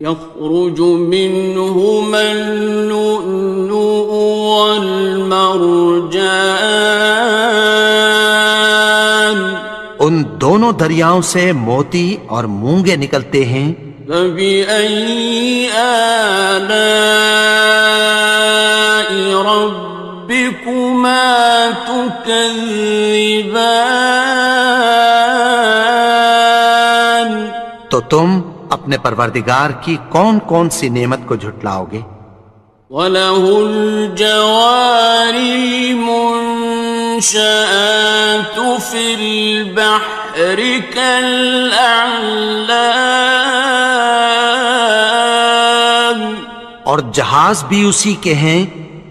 يخرج منهما اللؤلؤ والمرجان، ان دونوں دریاؤں سے موتی اور مونگے نکلتے ہیں۔ فبأي آلاء ربكما تكذبان، تو تم اپنے پروردگار کی کون کون سی نعمت کو جھٹلاؤ گے؟ وَلَهُ الْجَوَارِ الْمُنشَآتُ فِي الْبَحْرِ كَالْأَعْلَامِ، اور جہاز بھی اسی کے ہیں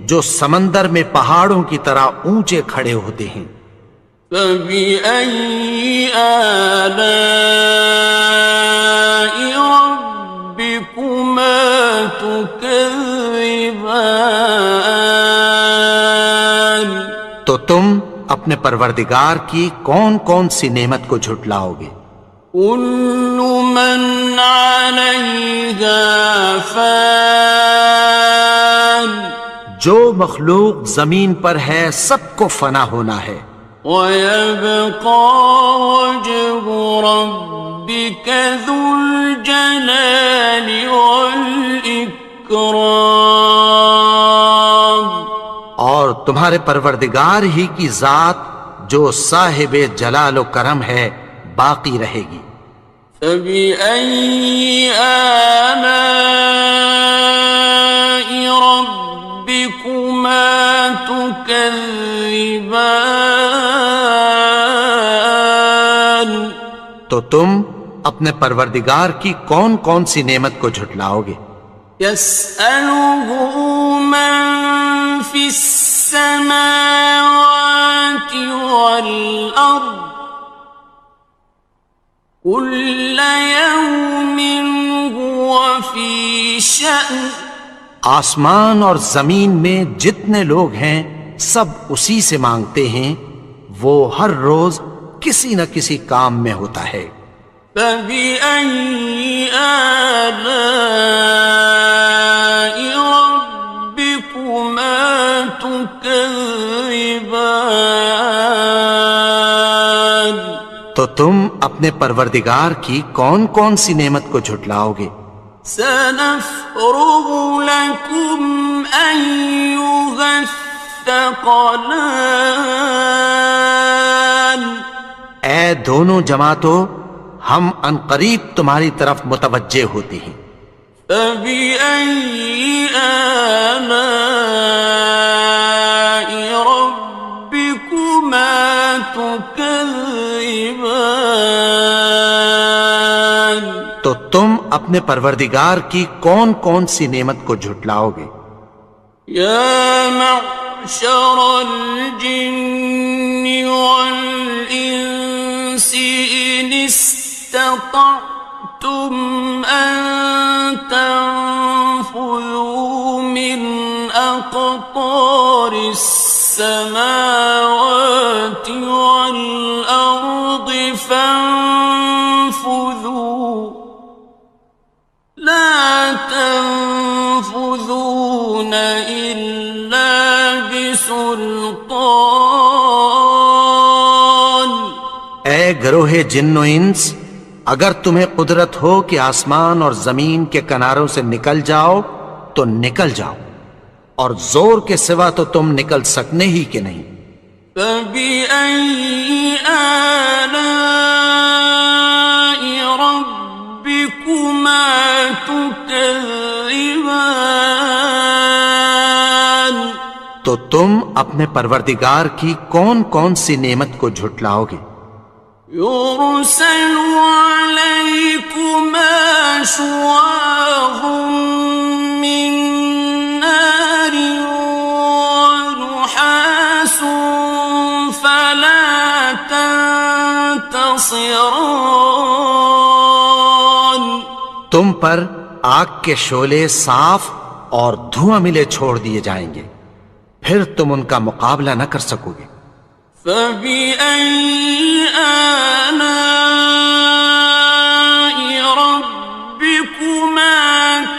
جو سمندر میں پہاڑوں کی طرح اونچے کھڑے ہوتے ہیں۔ فَبِأَيِّ آلَاءِ رَبِّكُمَا تُكَذِّبَانِ، تو تم اپنے پروردگار کی کون کون سی نعمت کو جھٹلاؤ گے؟ كُلُّ مَنْ عَلَيْهَا فَانٍ، جو مخلوق زمین پر ہے سب کو فنا ہونا ہے، وَيَبْقَى وَجْهُ رَبِّكَ ذُو الْجَلَالِ وَالْإِكْرَامِ، اور تمہارے پروردگار ہی کی ذات جو صاحب جلال و کرم ہے باقی رہے گی۔ فَبِأَيِّ آلَاءِ رَبِّكُمَا تُكَذِّبَانِ، تو تم اپنے پروردگار کی کون کون سی نعمت کو جھٹلاؤ گے؟ يَسْأَلُهُ مَن فِي السَّمَاوَاتِ وَالْأَرْضِ كُلَّ يَوْمٍ هُوَ فِي شَأْنٍ، آسمان اور زمین میں جتنے لوگ ہیں سب اسی سے مانگتے ہیں، وہ ہر روز کسی نہ کسی کام میں ہوتا ہے۔ فَبِأَيِّ آلَاءِ رَبِّكُمَا تُكَذِّبَانِ، تو تم اپنے پروردگار کی کون کون سی نعمت کو جھٹلاؤ گے؟ سَنَفْرُغُ لَكُمْ أَيُّهَ الثَّقَلَانِ، اے دونوں جماعتوں، ہم عنقریب تمہاری طرف متوجہ ہوتے ہیں۔ فَبِأَيِّ آلَاءِ رَبِّكُمَا تُكَذِّبَانِ، تو تم اپنے پروردگار کی کون کون سی نعمت کو جھٹلاؤ گے؟ يَا مَعْشَرَ الْجِنِّ وَالْإِنسِ إِنِ اسْتَطَعْتُمْ أَن تَنفُذُوا مِنْ أَقْطَارِ فانفذوا لا تنفذون إلا بسلطان. اے گروہ جن و انس، اگر تمہیں قدرت ہو کہ آسمان اور زمین کے کناروں سے نکل جاؤ تو نکل جاؤ، اور زور کے سوا تو تم نکل سکنے ہی کہ نہیں. فَبِأَيِّ آلَاءِ رَبِّكُمَا تُكَذِّبَانِ. تو تم اپنے پروردگار کی کون کون سی نعمت کو جھٹلاؤ گے؟ يُرْسَلُ عَلَيْكُمَا شُوَاظٌ مِّن نَّارٍ وَنُحَاسٌ فَلَا تَنتَصِرَانِ. تم پر آگ کے شعلے صاف اور دھواں ملے چھوڑ دیے جائیں گے، پھر تم ان کا مقابلہ نہ کر سکو گے. فَبِأَيِّ آلَاءِ رَبِّكُمَا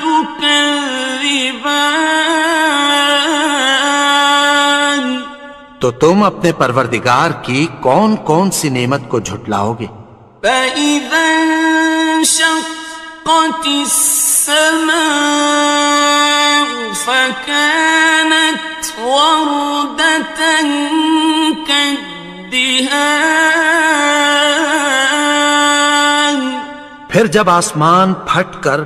تُكَذِّبَانِ. تو تم اپنے پروردگار کی کون کون سی نعمت کو جھٹلاؤ گے؟ فَإِذَا انشَقَّتِ السَّمَاءُ فَكَانَتْ وَرْدَةً كَالدِّهَانِ. پھر جب آسمان پھٹ کر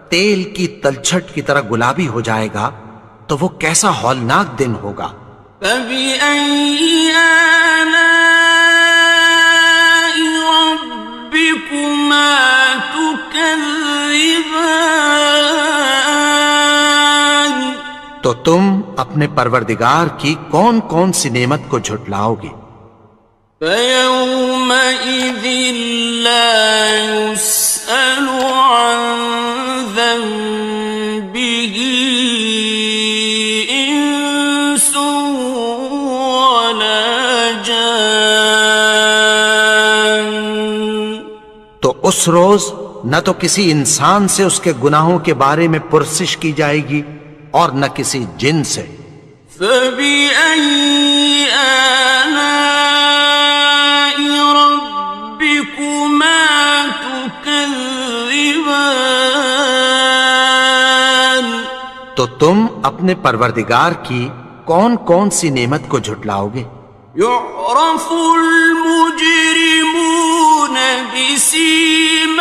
تیل کی تلچھٹ کی طرح گلابی ہو جائے گا تو وہ کیسا ہولناک دن ہوگا. فَبِأَيِّ آلَاءِ رَبِّكُمَا تُكَذِّبَانِ. تو تم اپنے پروردگار کی کون کون سی نعمت کو جھٹلاؤ گے؟ فَيَوْمَئِذٍ لَا يُسْأَلُ عَنْ ذَنبِهِ إِنسٌ وَلَا جَانٌ. تو اس روز نہ تو کسی انسان سے اس کے گناہوں کے بارے میں پرسش کی جائے گی اور نہ کسی جن سے. فَبِأَيِّ آلَاءِ رَبِّكُمَا تُكَذِّبَانِ. تو تم اپنے پروردگار کی کون کون سی نعمت کو جھٹلاؤ گے؟ يُعْرَفُ الْمُجْرِمُونَ بِسِيمَاهُمْ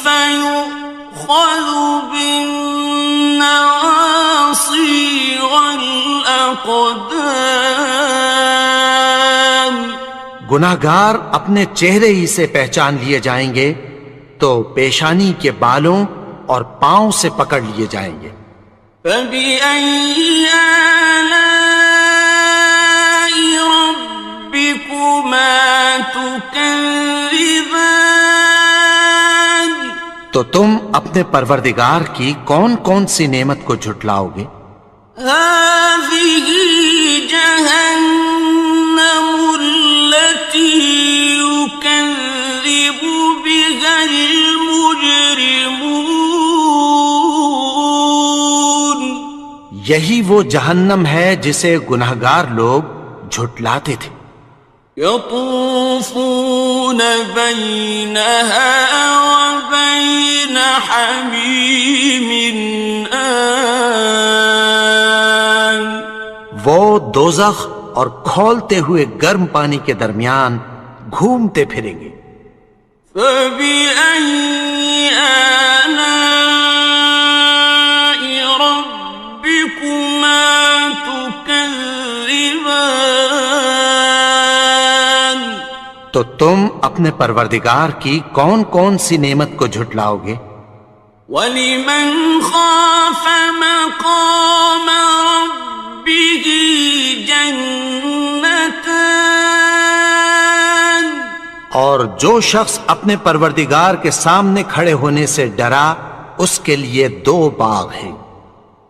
فَيُؤْخَذُ بِالنَّوَاصِي وَالْأَقْدَامِ. گناہگار اپنے چہرے ہی سے پہچان لیے جائیں گے تو پیشانی کے بالوں اور پاؤں سے پکڑ لیے جائیں گے. فَبِأَيِّ آلَاءِ رَبِّكُمَا تُكَذِّبَانِ. تو تم اپنے پروردگار کی کون کون سی نعمت کو جھٹلاؤ گے؟ هَٰذِهِ جَهَنَّمُ الَّتِي يُكَذِّبُ بِهَا الْمُجْرِمُونَ. یہی وہ جہنم ہے جسے گناہگار لوگ جھٹلاتے تھے. يَطُوفُونَ بَيْنَهَا وَبَيْنَ حَمِيمٍ آنٍ. وہ دوزخ اور کھولتے ہوئے گرم پانی کے درمیان گھومتے پھریں گے. فَبِأَيِّ آلَاءِ رَبِّكُمَا تُكَذِّبَانِ. تو تم اپنے پروردگار کی کون کون سی نعمت کو جھٹلاؤ گے؟ وَلِمَنْ خَافَ مَقَامَ رَبِّهِ جَنَّتَانِ. اور جو شخص اپنے پروردگار کے سامنے کھڑے ہونے سے ڈرا اس کے لیے 2 باغ ہیں.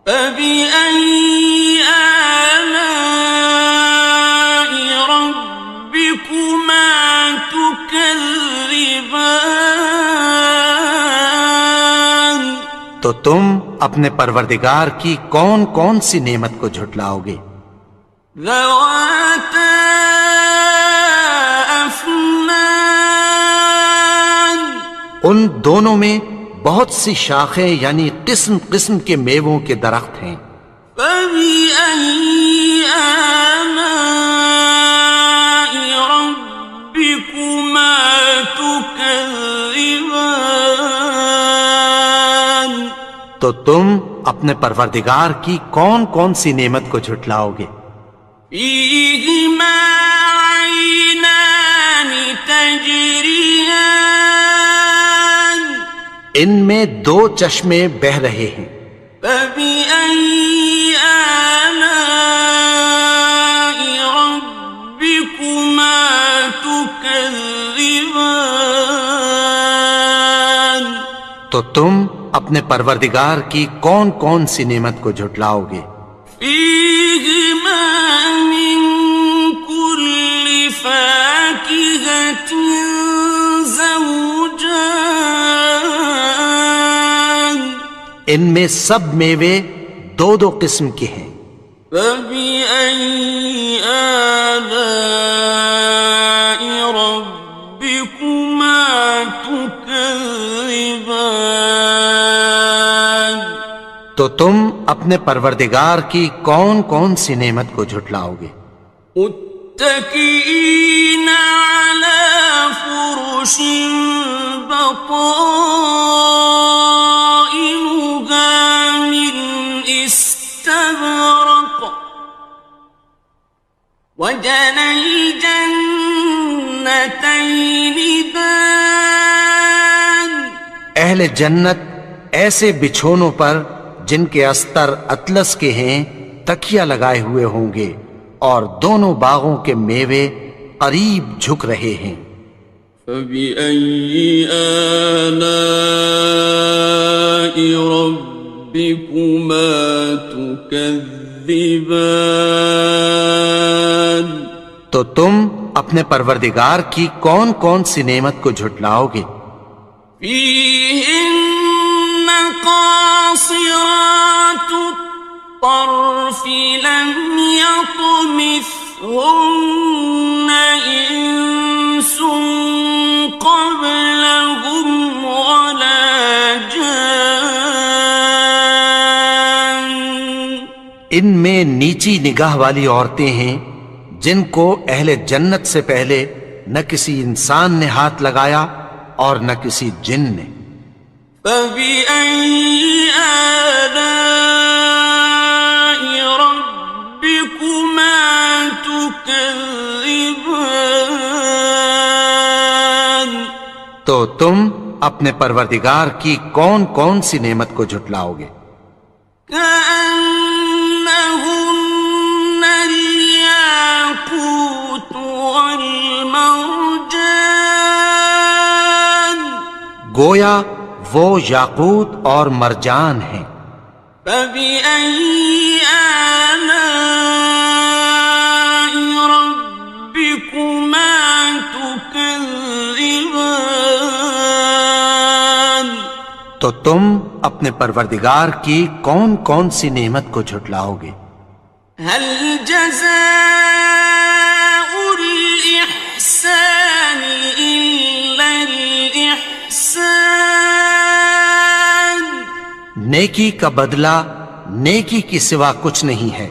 فَبِأَيِّ آلَاءِ رَبِّكُمَا تُكَذِّبَانِ. تو تم اپنے پروردگار کی کون کون سی نعمت کو جھٹلاؤ گے؟ ذواتا افنان، ان دونوں میں بہت سی شاخیں یعنی قسم قسم کے میووں کے درخت ہیں۔ فبأي آلاء ربكما تكذبان، تو تم اپنے پروردگار کی کون کون سی نعمت کو جھٹلاؤ گے؟ فيهما عينان تجريان، ان میں دو چشمے بہہ رہے ہیں۔ فبأي آلاء ربكما تكذبان، تو تم اپنے پروردگار کی کون کون سی نعمت کو جھٹلاؤ گے؟ فيهما من كل فاكهة زوجان، ان میں سب میوے دو دو قسم کے ہیں۔ فبأي آلاء ربكما تكذبان، تو تم اپنے پروردگار کی کون کون سی نعمت کو جھٹلاؤ گے؟ متكئين على فرش بطائنها من استبرق، وجنى الجنتين دان، اہل جنت ایسے بچھونوں پر جن کے استر اطلس کے ہیں تکیہ لگائے ہوئے ہوں گے، اور دونوں باغوں کے میوے قریب جھک رہے ہیں۔ فبأي آلاء ربكما تكذبان، تو تم اپنے پروردگار کی کون کون سی نعمت کو جھٹلاؤ گے؟ فيهن قاصرات الطرف لم يطمثهن إنس قبلهم ولا جان، ان میں نیچی نگاہ والی عورتیں ہیں جن کو اہل جنت سے پہلے نہ کسی انسان نے ہاتھ لگایا اور نہ کسی جن نے۔ فبأي آلاء ربكما تكذبان، تو تم اپنے پروردگار کی کون کون سی نعمت کو جھٹلاؤ گے؟ كأنهن الياقوت والمرجان، گویا وہ یاقوت اور مرجان ہیں۔ فبأي آلاء ربكما تكذبان، تو تم اپنے پروردگار کی کون کون سی نعمت کو جھٹلاؤ گے؟ هل جزاء الإحسان إلا الإحسان، نیکی کا بدلہ نیکی کی سوا کچھ نہیں ہے۔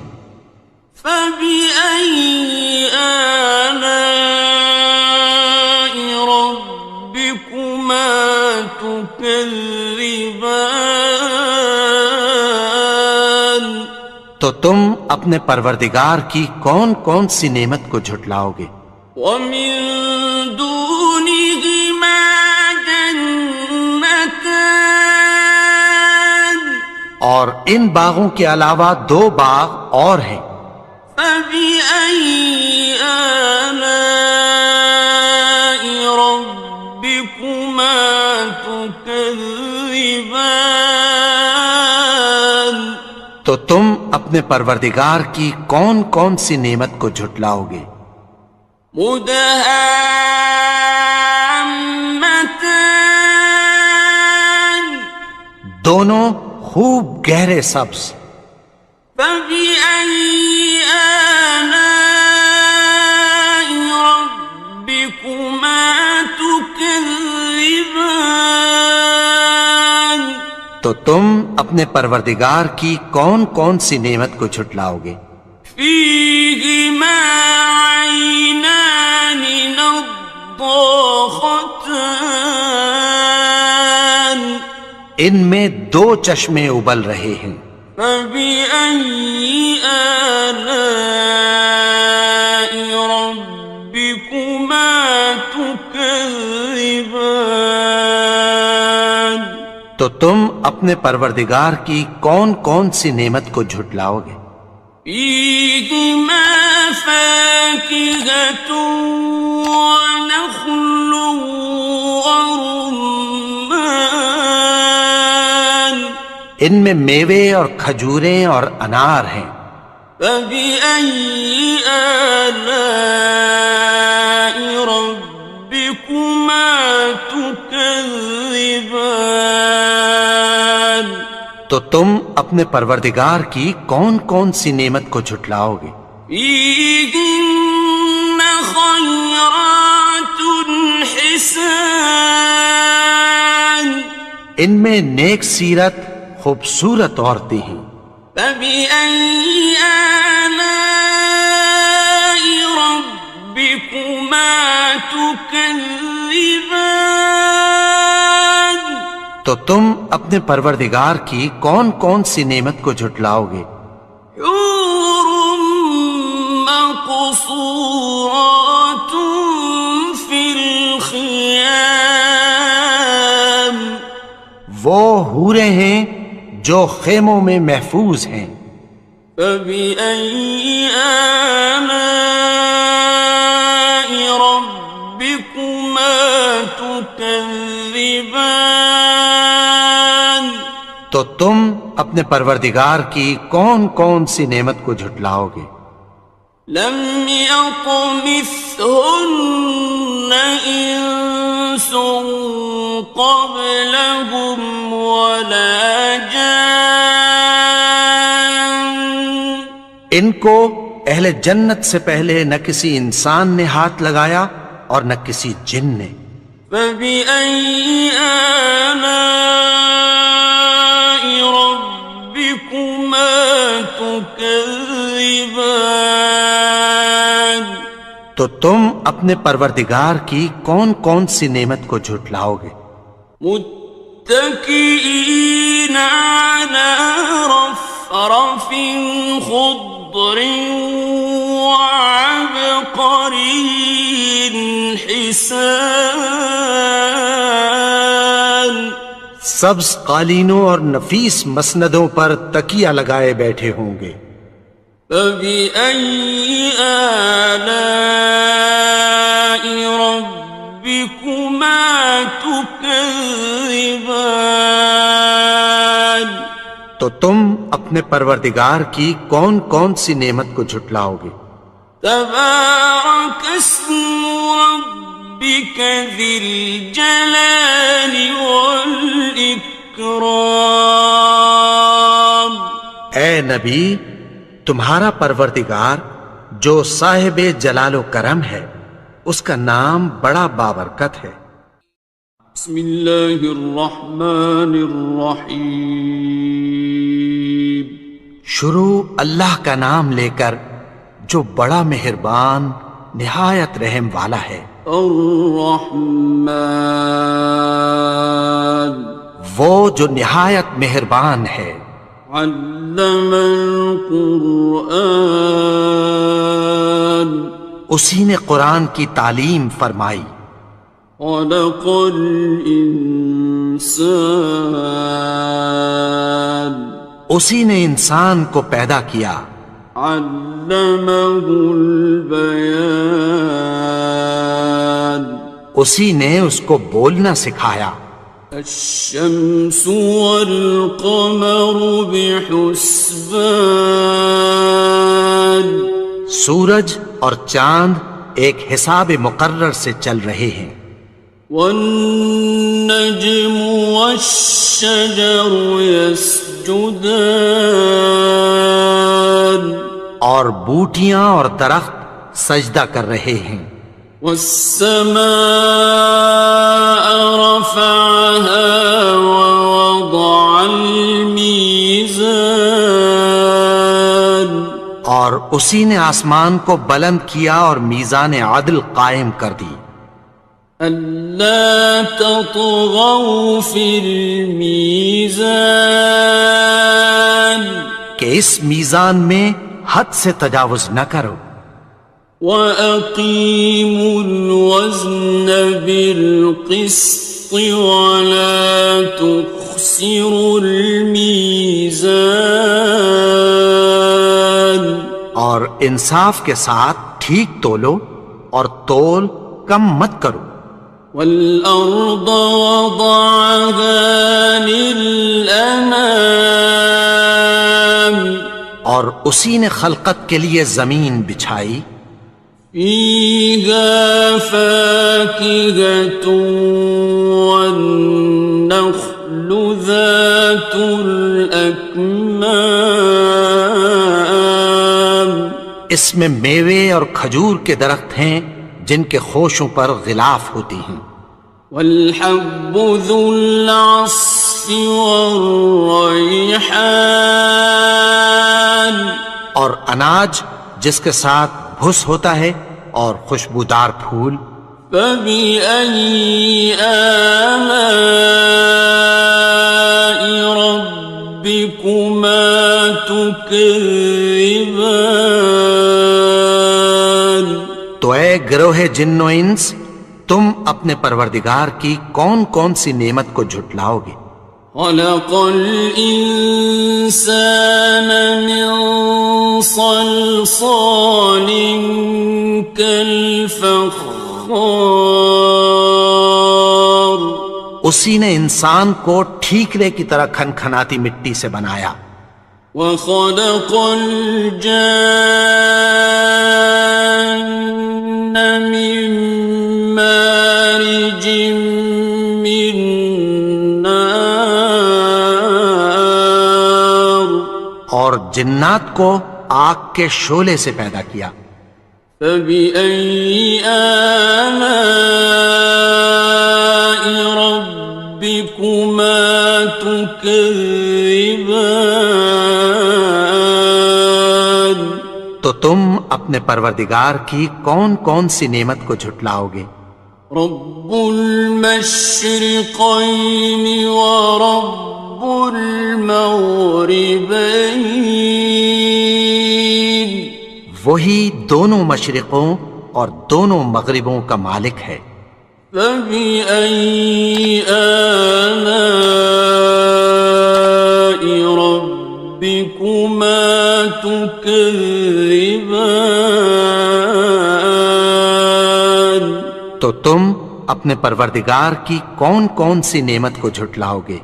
فبأي آلاء ربكما تكذبان، تو تم اپنے پروردگار کی کون کون سی نعمت کو جھٹلاؤ گے؟ ومن دونهما جنتان، اور ان باغوں کے علاوہ دو باغ اور ہیں۔ فبأي آلاء ربكما تكذبان، تو تم اپنے پروردگار کی کون کون سی نعمت کو جھٹلاؤ گے؟ مدهامتان، دونوں خوب گہرے سبز. فبأي آلاء ربكما تكذبان. تو تم اپنے پروردگار کی کون کون سی نعمت کو جھٹلاؤ گے؟ فيهما عينان نضاختان. ان میں دو چشمے ابل رہے ہیں. فبأي آلاء ربكما تكذبان. تو تم اپنے پروردگار کی کون کون سی نعمت کو جھٹلاؤ گے؟ فيهما فاكهة ونخل ورمان. ان میں میوے اور کھجوریں اور انار ہیں. فبأي آلاء ربكما تكذبان. تو تم اپنے پروردگار کی کون کون سی نعمت کو جھٹلاؤ گے؟ فيهن خيرات حسان. ان میں نیک سیرت خوبصورت عورتیں ہیں. فبأي آلاء ربكما تكذبان. تو تم اپنے پروردگار کی کون کون سی نعمت کو جھٹلاؤ گے؟ حور مقصورات في الخيام. وہ حوریں ہیں جو خیموں میں محفوظ ہیں. فبأي آلاء ربكما تكذبان. تو تم اپنے پروردگار کی کون کون سی نعمت کو جھٹلاؤ گے؟ لم يطمثهن إنس قبلهم ولا جان. ان کو اہل جنت سے پہلے نہ کسی انسان نے ہاتھ لگایا اور نہ کسی جن نے. فبأي آلاء ربكما تكذبان. تو تم اپنے پروردگار کی کون کون سی نعمت کو جھٹلاؤ گے؟ متكئين على رفرف خضر وعبقري حسان. سبز قالینوں اور نفیس مسندوں پر تکیہ لگائے بیٹھے ہوں گے. فبأي آلاء ربكما تكذبان. تو تم اپنے پروردگار کی کون کون سی نعمت کو جھٹلاؤ گے؟ تبارك اسم ربك ذي الجلال والإكرام. اے نبی، تمہارا پروردگار جو صاحب جلال و کرم ہے اس کا نام بڑا بابرکت ہے. بسم اللہ الرحمن الرحیم. شروع اللہ کا نام لے کر جو بڑا مہربان نہایت رحم والا ہے. الرحمن وہ جو نہایت مہربان ہے. علم القرآن اسی نے قرآن کی تعلیم فرمائی. خلق الانسان اسی نے انسان کو پیدا کیا. علمہ البیان اسی نے اس کو بولنا سکھایا. الشمس والقمر بحسبان سورج اور چاند ایک حساب مقرر سے چل رہے ہیں. والنجم والشجر يسجدان اور بوٹیاں اور درخت سجدہ کر رہے ہیں. والسماء رفعها ووضع الميزان اور اسی نے آسمان کو بلند کیا اور میزان عدل قائم کر دی. ألا تطغوا في الميزان کہ اس میزان میں حد سے تجاوز نہ کرو. وَأَقِيمُوا الْوَزْنَ بِالْقِسْطِ وَلَا تُخْسِرُوا الْمِيزَانَ اور انصاف کے ساتھ ٹھیک تولو اور تول کم مت کرو. وَالْأَرْضَ وَضَعَهَا لِلْأَنَامِ اور اسی نے خلقت کے لیے زمین بچھائی. فِيهَا فَاكِهَةٌ وَالنَّخْلُ ذَاتُ الْأَكْمَامِ اس میں میوے اور کھجور کے درخت ہیں جن کے خوشوں پر غلاف ہوتی ہیں. وَالْحَبُّ ذُو الْعَصْفِ وَالرَّيْحَانِ اور اناج جس کے ساتھ بھس ہوتا ہے اور خوشبودار پھول. فَبِأَيِّ آلَاءِ رَبِّكُمَا تُكَذِّبَانِ تو اے گروہ جن و انس، تم اپنے پروردگار کی کون کون سی نعمت کو جھٹلاؤ گے؟ خَلَقَ الْإِنسَانَ مِنْ صَلْصَالٍ كَالْفَخَّارِ اسی نے انسان کو ٹھیکرے کی طرح کھنکھناتی مٹی سے بنایا. وَخَلَقَ الْجَانَّ مِن مَّارِجٍ مِّن نَّارٍ اور جنات کو آگ کے شعلے سے پیدا کیا. فَبِأَيِّ آلَاءِ رَبِّكُمَا تُكَذِّبَانِ تو تم اپنے پروردگار کی کون کون سی نعمت کو جھٹلاؤ گے؟ رَبُّ الْمَشْرِقَيْنِ وَرَبُّ الْمَغْرِبَيْنِ وہی دونوں مشرقوں اور دونوں مغربوں کا مالک ہے. فَبِأَيِّ آلَاءِ رَبِّكُمَا تُكَذِّبَانِ تو تم اپنے پروردگار کی کون کون سی نعمت کو جھٹلاؤ گے؟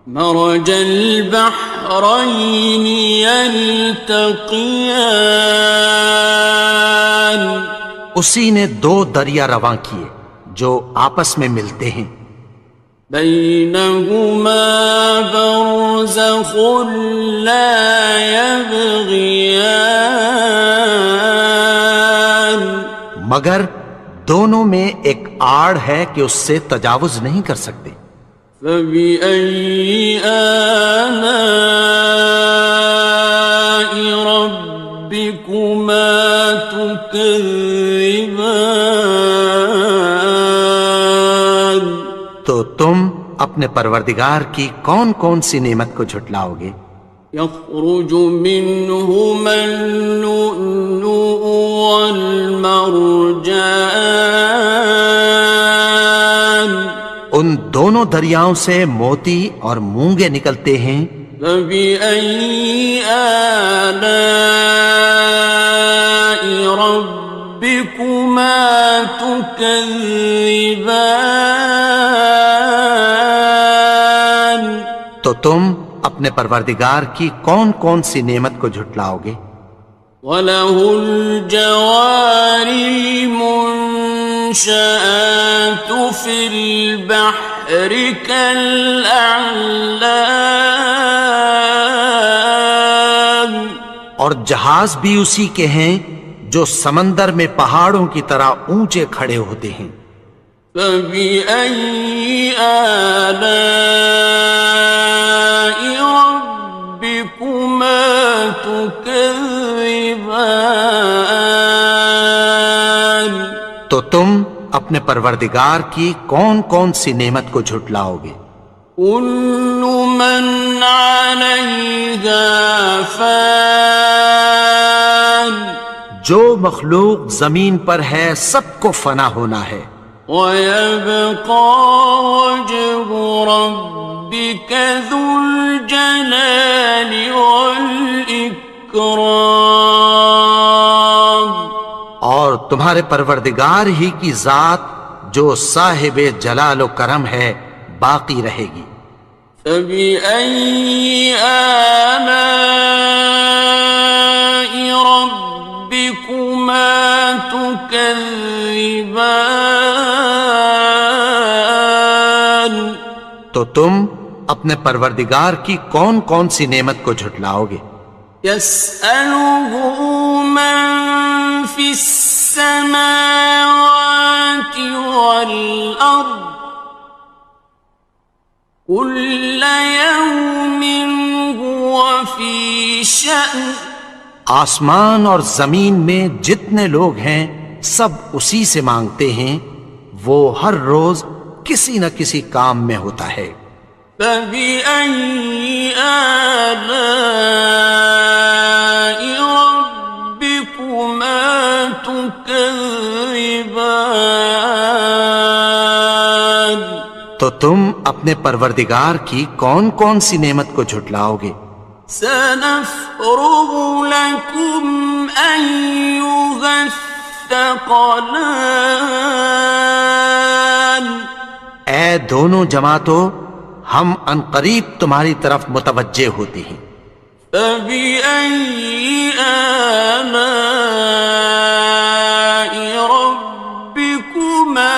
مرج البحرين يلتقيان اسی نے دو دریا رواں کیے جو آپس میں ملتے ہیں. بينهما برزخ لا يبغيان مگر دونوں میں ایک آڑ ہے کہ اس سے تجاوز نہیں کر سکتے. فَبِأَيِّ آلَاءِ رَبِّكُمَا تُكَذِّبَانِ تو تم اپنے پروردگار کی کون کون سی نعمت کو جھٹلاؤ گے؟ يَخْرُجُ مِنْهُمَا اللُّؤْلُؤُ وَالْمَرْجَانُ ان دونوں دریاؤں سے موتی اور مونگے نکلتے ہیں. فَبِأَيِّ آلَاءِ رَبِّكُمَا تُكَذِّبَانِ تو تم اپنے پروردگار کی کون کون سی نعمت کو جھٹلاؤ گے؟ وَلَهُ الْجَوَارِ الْمُنشَآتُ المنشآت في البحر كالأعلام اور جہاز بھی اسی کے ہیں جو سمندر میں پہاڑوں کی طرح اونچے کھڑے ہوتے ہیں. فبأي آلاء ربكما تكذبان تو تم اپنے پروردگار کی کون کون سی نعمت کو جھٹلاؤ گے؟ كل من عليها فان جو مخلوق زمین پر ہے سب کو فنا ہونا ہے. ويبقى وجه ربك ذو الجلال والإكرام اور تمہارے پروردگار ہی کی ذات جو صاحب جلال و کرم ہے باقی رہے گی. فبأي آلاء ربكما تكذبان تو تم اپنے پروردگار کی کون کون سی نعمت کو جھٹلاؤ گے؟ يسأله من في السماوات والأرض كل يوم هو في شأن آسمان اور زمین میں جتنے لوگ ہیں سب اسی سے مانگتے ہیں، وہ ہر روز کسی نہ کسی کام میں ہوتا ہے. فبأي آلاء ربكما تكذبان تو تم اپنے پروردگار کی کون کون سی نعمت کو جھٹلاؤ گے؟ سنفرغ لكم أيها الثقلان اے دونوں جماعتوں، ہم عنقریب تمہاری طرف متوجہ ہوتے ہیں. فبأي آلاء ربكما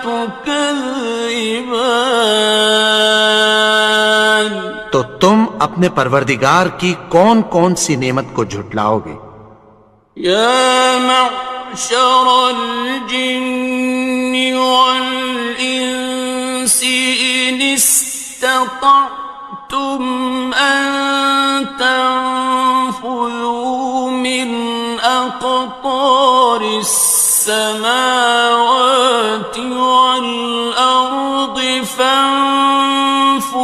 تكذبان تو تم اپنے پروردگار کی کون کون سی نعمت کو جھٹلاؤ گے؟ يا معشر الجن والإنس إن استطعتم أن تنفذوا من أقطار السماوات والأرض فانفذوا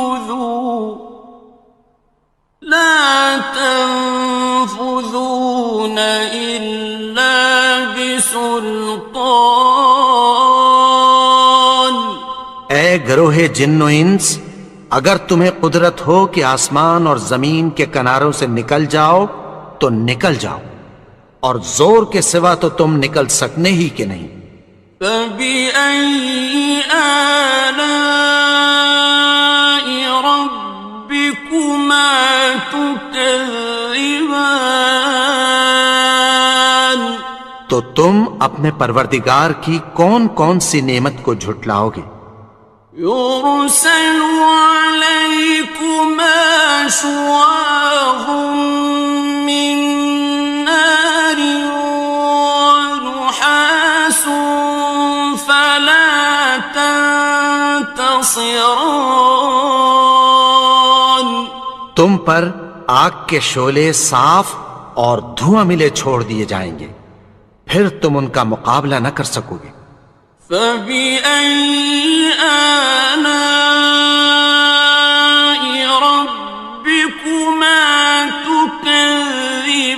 لا تنفذون إلا بسلطان اے گروہ جن و انس، اگر تمہیں قدرت ہو کہ آسمان اور زمین کے کناروں سے نکل جاؤ تو نکل جاؤ، اور زور کے سوا تو تم نکل سکنے ہی کہ نہیں. فبأي آلاء ربكما تكذبان تو تم اپنے پروردگار کی کون کون سی نعمت کو جھٹلاؤ گے؟ يرسل عليكما شواظ من نار ونحاس فلا تنتصران تم پر آگ کے شعلے صاف اور دھواں ملے چھوڑ دیے جائیں گے، پھر تم ان کا مقابلہ نہ کر سکو گے. فبأي آلاء ربكما تكذبان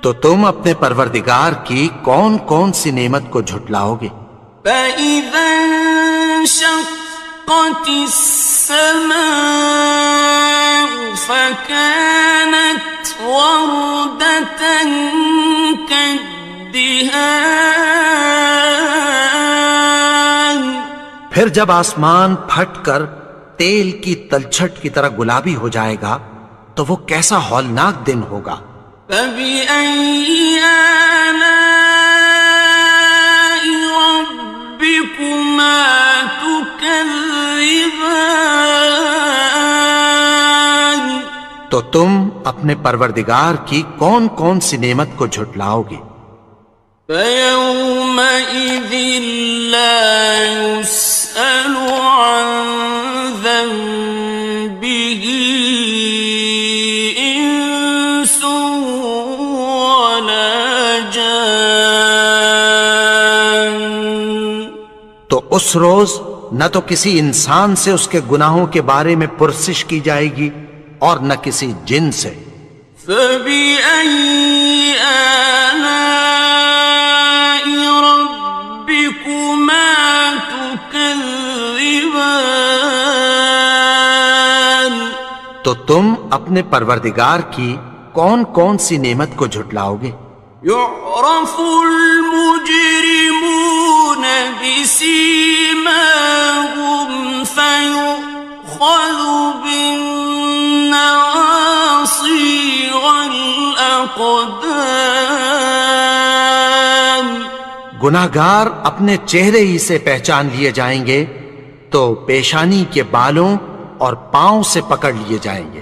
تو تم اپنے پروردگار کی کون کون سی نعمت کو جھٹلاؤ گے؟ فإذا انشقت السماء فكانت وردة كالدهان پھر جب آسمان پھٹ کر تیل کی تلچھٹ کی طرح گلابی ہو جائے گا تو وہ کیسا ہولناک دن ہوگا. فبأي تم اپنے پروردگار کی کون کون سی نعمت کو جھٹلاؤ گے؟ فَيَوْمَئِذٍ لَا يُسْأَلُ عَنْ ذَنبِهِ إِنسٌ وَلَا جَانٌّ۔ تو اس روز نہ تو کسی انسان سے اس کے گناہوں کے بارے میں پرسش کی جائے گی اور نہ کسی جن سے۔ فَبِأَيِّ آلَاءِ رَبِّكُمَا تُكَذِّبَانِ؟ تو تم اپنے پروردگار کی کون کون سی نعمت کو جھٹلاؤ گے؟ يُعْرَفُ الْمُجْرِمُونَ بِسِيمَاهُمْ فَيُؤْخَذُ بِالنَّوَاصِي وَالْأَقْدَامِ۔ گناہگار اپنے چہرے ہی سے پہچان لیے جائیں گے تو پیشانی کے بالوں اور پاؤں سے پکڑ لیے جائیں گے۔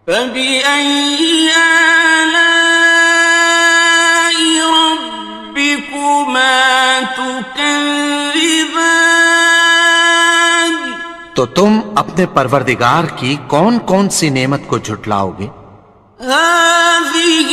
فَبِأَيِّ آلَاءِ رَبِّكُمَا تُكَذِّبَانِ؟ تو تم اپنے پروردگار کی کون کون سی نعمت کو جھٹلاؤ گے؟ هَٰذِهِ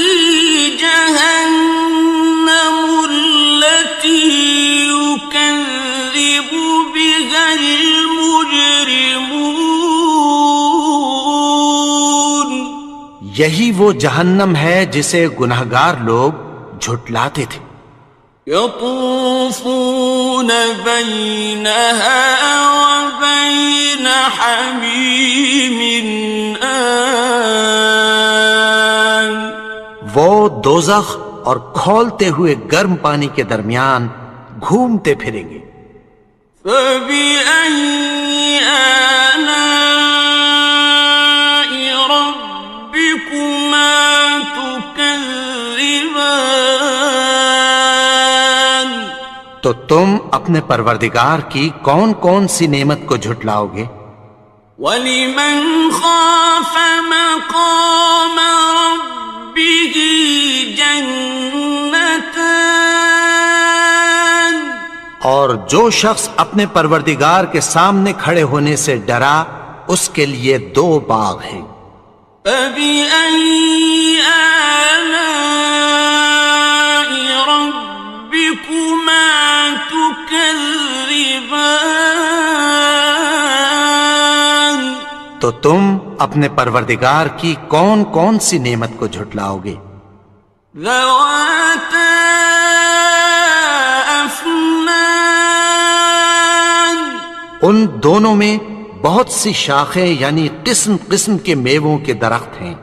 جَهَنَّمُ الَّتِي يُكَذِّبُ بِهَا الْمُجْرِمُونَ۔ یہی وہ جہنم ہے جسے گناہگار لوگ جھٹلاتے تھے۔ يَطُوفُونَ بَيْنَهَا وَبَيْنَ حَمِيمٍ آنٍ۔ وہ دوزخ اور کھولتے ہوئے گرم پانی کے درمیان گھومتے پھریں گے۔ فَبِأَيِّ آلَاءِ رَبِّكُمَا تُكَذِّبَانِ؟ تو تم اپنے پروردگار کی کون کون سی نعمت کو جھٹلاؤ گے؟ وَلِمَنْ خَافَ مَقَامَ رَبِّهِ جَنَّتَانِ؟ اور جو شخص اپنے پروردگار کے سامنے کھڑے ہونے سے ڈرا اس کے لیے دو باغ ہیں۔ فَبِأَيِّ آلَاءِ رَبِّكُمَا تُكَذِّبَانِ؟ تو تم اپنے پروردگار کی کون کون سی نعمت کو جھٹلاؤ گے؟ ذَوَاتَا أَفْنَانٍ۔ ان دونوں میں بہت سی شاخیں یعنی قسم قسم کے میووں کے درخت ہیں۔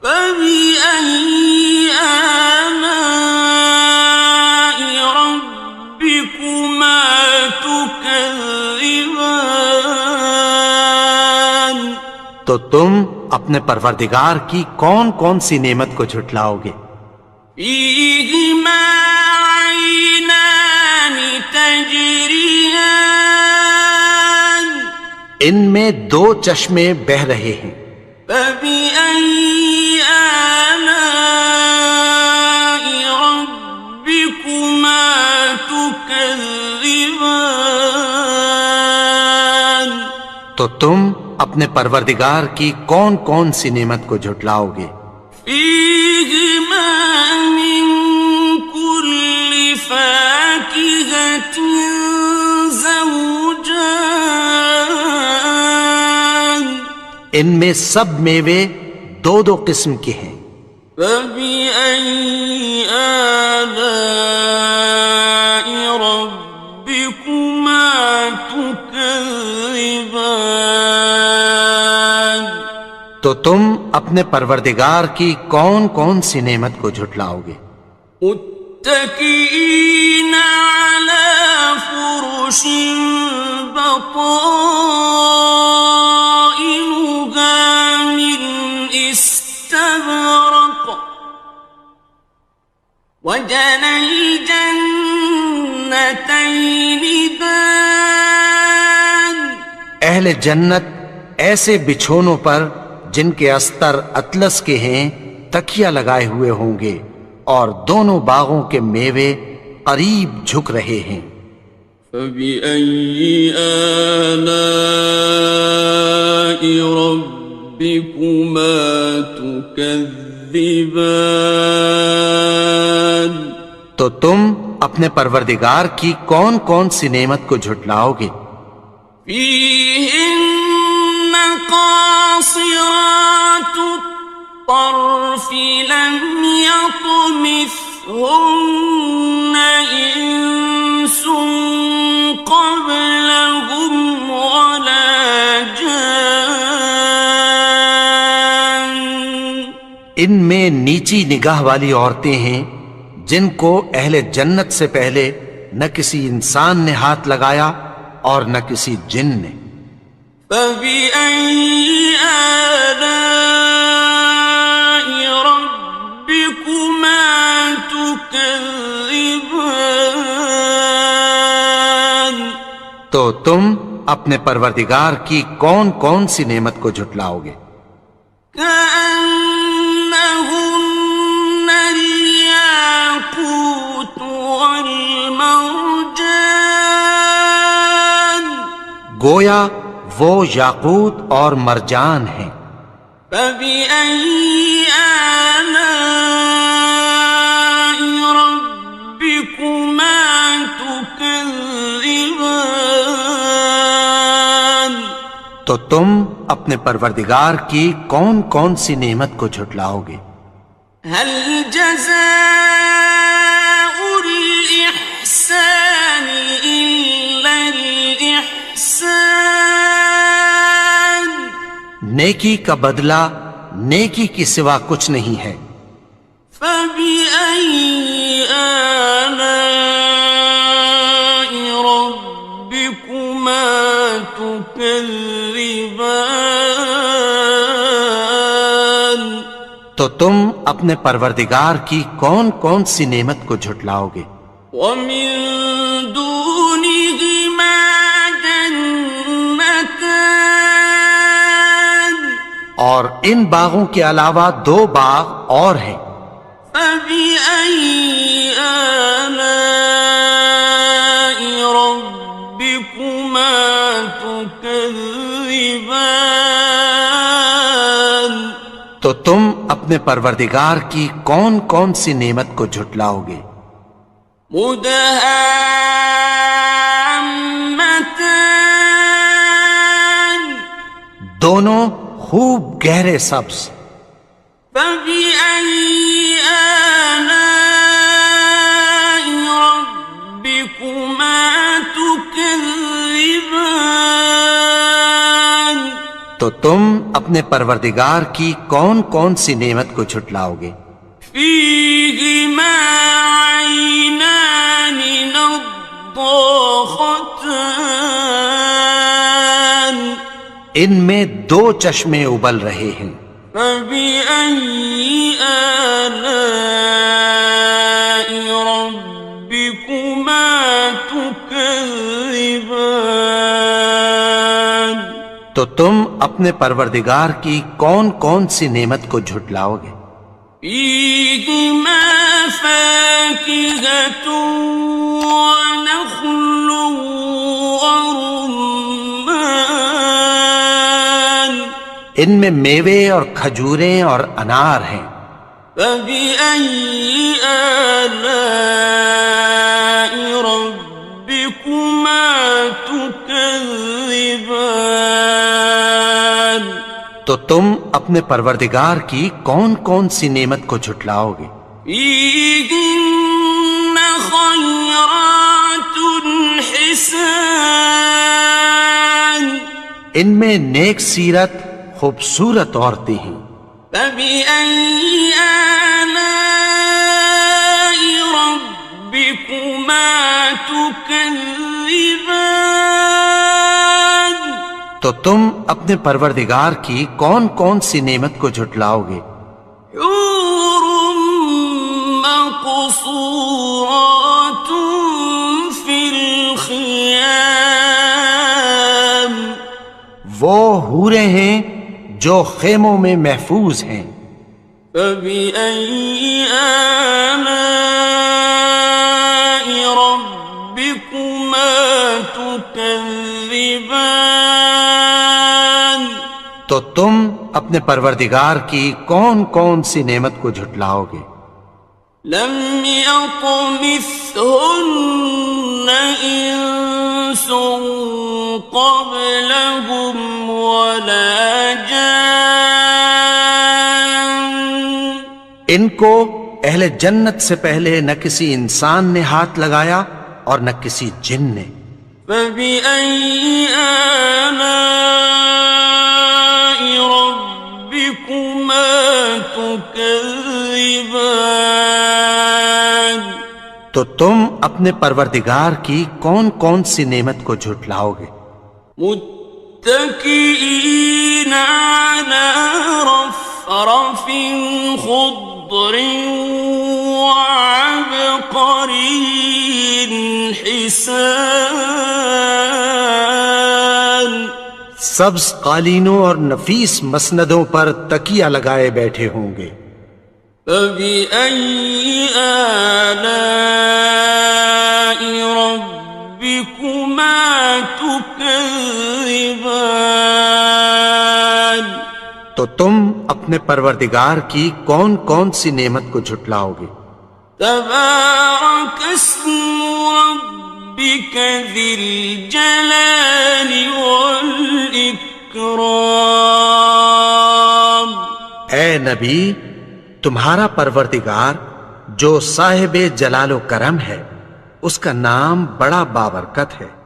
فَبِأَيِّ آلَاءِ رَبِّكُمَا تُكَذِّبَانِ؟ تو تم اپنے پروردگار کی کون کون سی نعمت کو جھٹلاؤ گے؟ فِيهِمَا عَيْنَانِ تَجْرِيَانِ۔ ان میں دو چشمے بہہ رہے ہیں۔ فَبِأَيِّ آلَاءِ رَبِّكُمَا تُكَذِّبَانِ؟ تو تم اپنے پروردگار کی کون کون سی نعمت کو جھٹلاؤ گے؟ فِيهِمَا مِن كُلِّ فَاكِهَةٍ زَوْجَانِ۔ ان میں سب میوے دو دو قسم کے ہیں۔ فَبِأَيِّ آلَاءِ رَبِّكُمَا تُكَذِّبَانِ؟ تو تم اپنے پروردگار کی کون کون سی نعمت کو جھٹلاؤ گے؟ متكئين على فرش بطائنها من استبرق وجنى الجنتين دان۔ اہل جنت ایسے بچھونوں پر جن کے استر اطلس کے ہیں تکیہ لگائے ہوئے ہوں گے، اور دونوں باغوں کے میوے قریب جھک رہے ہیں۔ فَبِأَيِّ آلَاءِ رَبِّكُمَا تُكَذِّبَانِ؟ تو تم اپنے پروردگار کی کون کون سی نعمت کو جھٹلاؤ گے؟ فِيهِنَّ قَاصِرَاتُ الطَّرْفِ لَمْ يَطْمِثْهُنَّ إِنسٌ قَبْلَهُمْ وَلَا جَانٌّ۔ ان میں نیچی نگاہ والی عورتیں ہیں جن کو اہل جنت سے پہلے نہ کسی انسان نے ہاتھ لگایا اور نہ کسی جن نے۔ فَبِأَيِّ آلَاءِ رَبِّكُمَا تُكَذِّبَانِ؟ تو تم اپنے پروردگار کی کون کون سی نعمت کو جھٹلاؤ گے؟ كَأَنَّهُنَّ الْيَاقُوتُ وَالْمَرْجَانُ، گویا وہ یاقوت اور مرجان ہیں۔ فَبِأَيِّ آلَاءِ رَبِّكُمَا تُكَذِّبَانِ؟ تو تم اپنے پروردگار کی کون کون سی نعمت کو جھٹلاؤ گے؟ هَلْ جَزَاءُ الْإِحْسَانِ إِلَّا الْإِحْسَانُ؟ نیکی کا بدلہ نیکی کی سوا کچھ نہیں ہے۔ فَبِأَيِّ آلَاءِ رَبِّكُمَا تُكَذِّبَانِ؟ تو تم اپنے پروردگار کی کون کون سی نعمت کو جھٹلاؤ گے؟ وَمِن دُونِهِمَا جَنَّتَانِ، اور ان باغوں کے علاوہ دو باغ اور ہیں۔ فَبِأَيِّ آلَاءِ رَبِّكُمَا تُكَذِّبَانِ؟ تو تم اپنے پروردگار کی کون کون سی نعمت کو جھٹلاؤ گے؟ مُدْهَامَّتَانِ، دونوں خوب گہرے سبز۔ فَبِأَيِّ آلَاءِ رَبِّكُمَا تُكَذِّبَانِ؟ تو تم اپنے پروردگار کی کون کون سی نعمت کو جھٹلاؤ گے؟ فِيهِمَا عَيْنَانِ نَضَّاخَتَانِ، ان میں دو چشمے ابل رہے ہیں۔ فَبِأَيِّ آلَاءِ رَبِّكُمَا تُكَذِّبَانِ؟ تو تم اپنے پروردگار کی کون کون سی نعمت کو جھٹلاؤ گے؟ فِيهِمَا فَاكِهَةٌ وَنَخْلٌ وَرُمَّانٌ، ان میں میوے اور کھجوریں اور انار ہیں۔ فَبِأَيِّ آلَاءِ رَبِّكُمَا تُكَذِّبَانِ؟ تو تم اپنے پروردگار کی کون کون سی نعمت کو جھٹلاؤ گے؟ فِيهِنَّ خَيْرَاتٌ حِسَانٌ، ان میں نیک سیرت خوبصورت عورتیں ہیں۔ فَبِأَيِّ آلَاءِ رَبِّكُمَا تُكَذِّبَانِ؟ تو تم اپنے پروردگار کی کون کون سی نعمت کو جھٹلاؤ گے؟ حور مقصورات فی الخیام، وہ حوریں ہیں جو خیموں میں محفوظ ہیں۔ فبأي آلاء ربكما تكذبان؟ تو تم اپنے پروردگار کی کون کون سی نعمت کو جھٹلاؤ گے؟ لم يطمثهن إنس قبلهم ولا جان۔ ان کو اہل جنت سے پہلے نہ کسی انسان نے ہاتھ لگایا اور نہ کسی جن نے۔ فبأي آلاء ربكما تكذبان؟ تو تم اپنے پروردگار کی کون کون سی نعمت کو جھٹلاؤ گے؟ متكئين على رفرف خضر وعبقري حسان۔ سبز قالینوں اور نفیس مسندوں پر تکیہ لگائے بیٹھے ہوں گے۔ فبأي آلاء ربكما تكذبان؟ تو تم اپنے پروردگار کی کون کون سی نعمت کو جھٹلاؤ گے؟ تبارك اسم ربك ذي الجلال والإكرام۔ اے نبی، تمہارا پروردگار جو صاحب جلال و کرم ہے، اس کا نام بڑا بابرکت ہے۔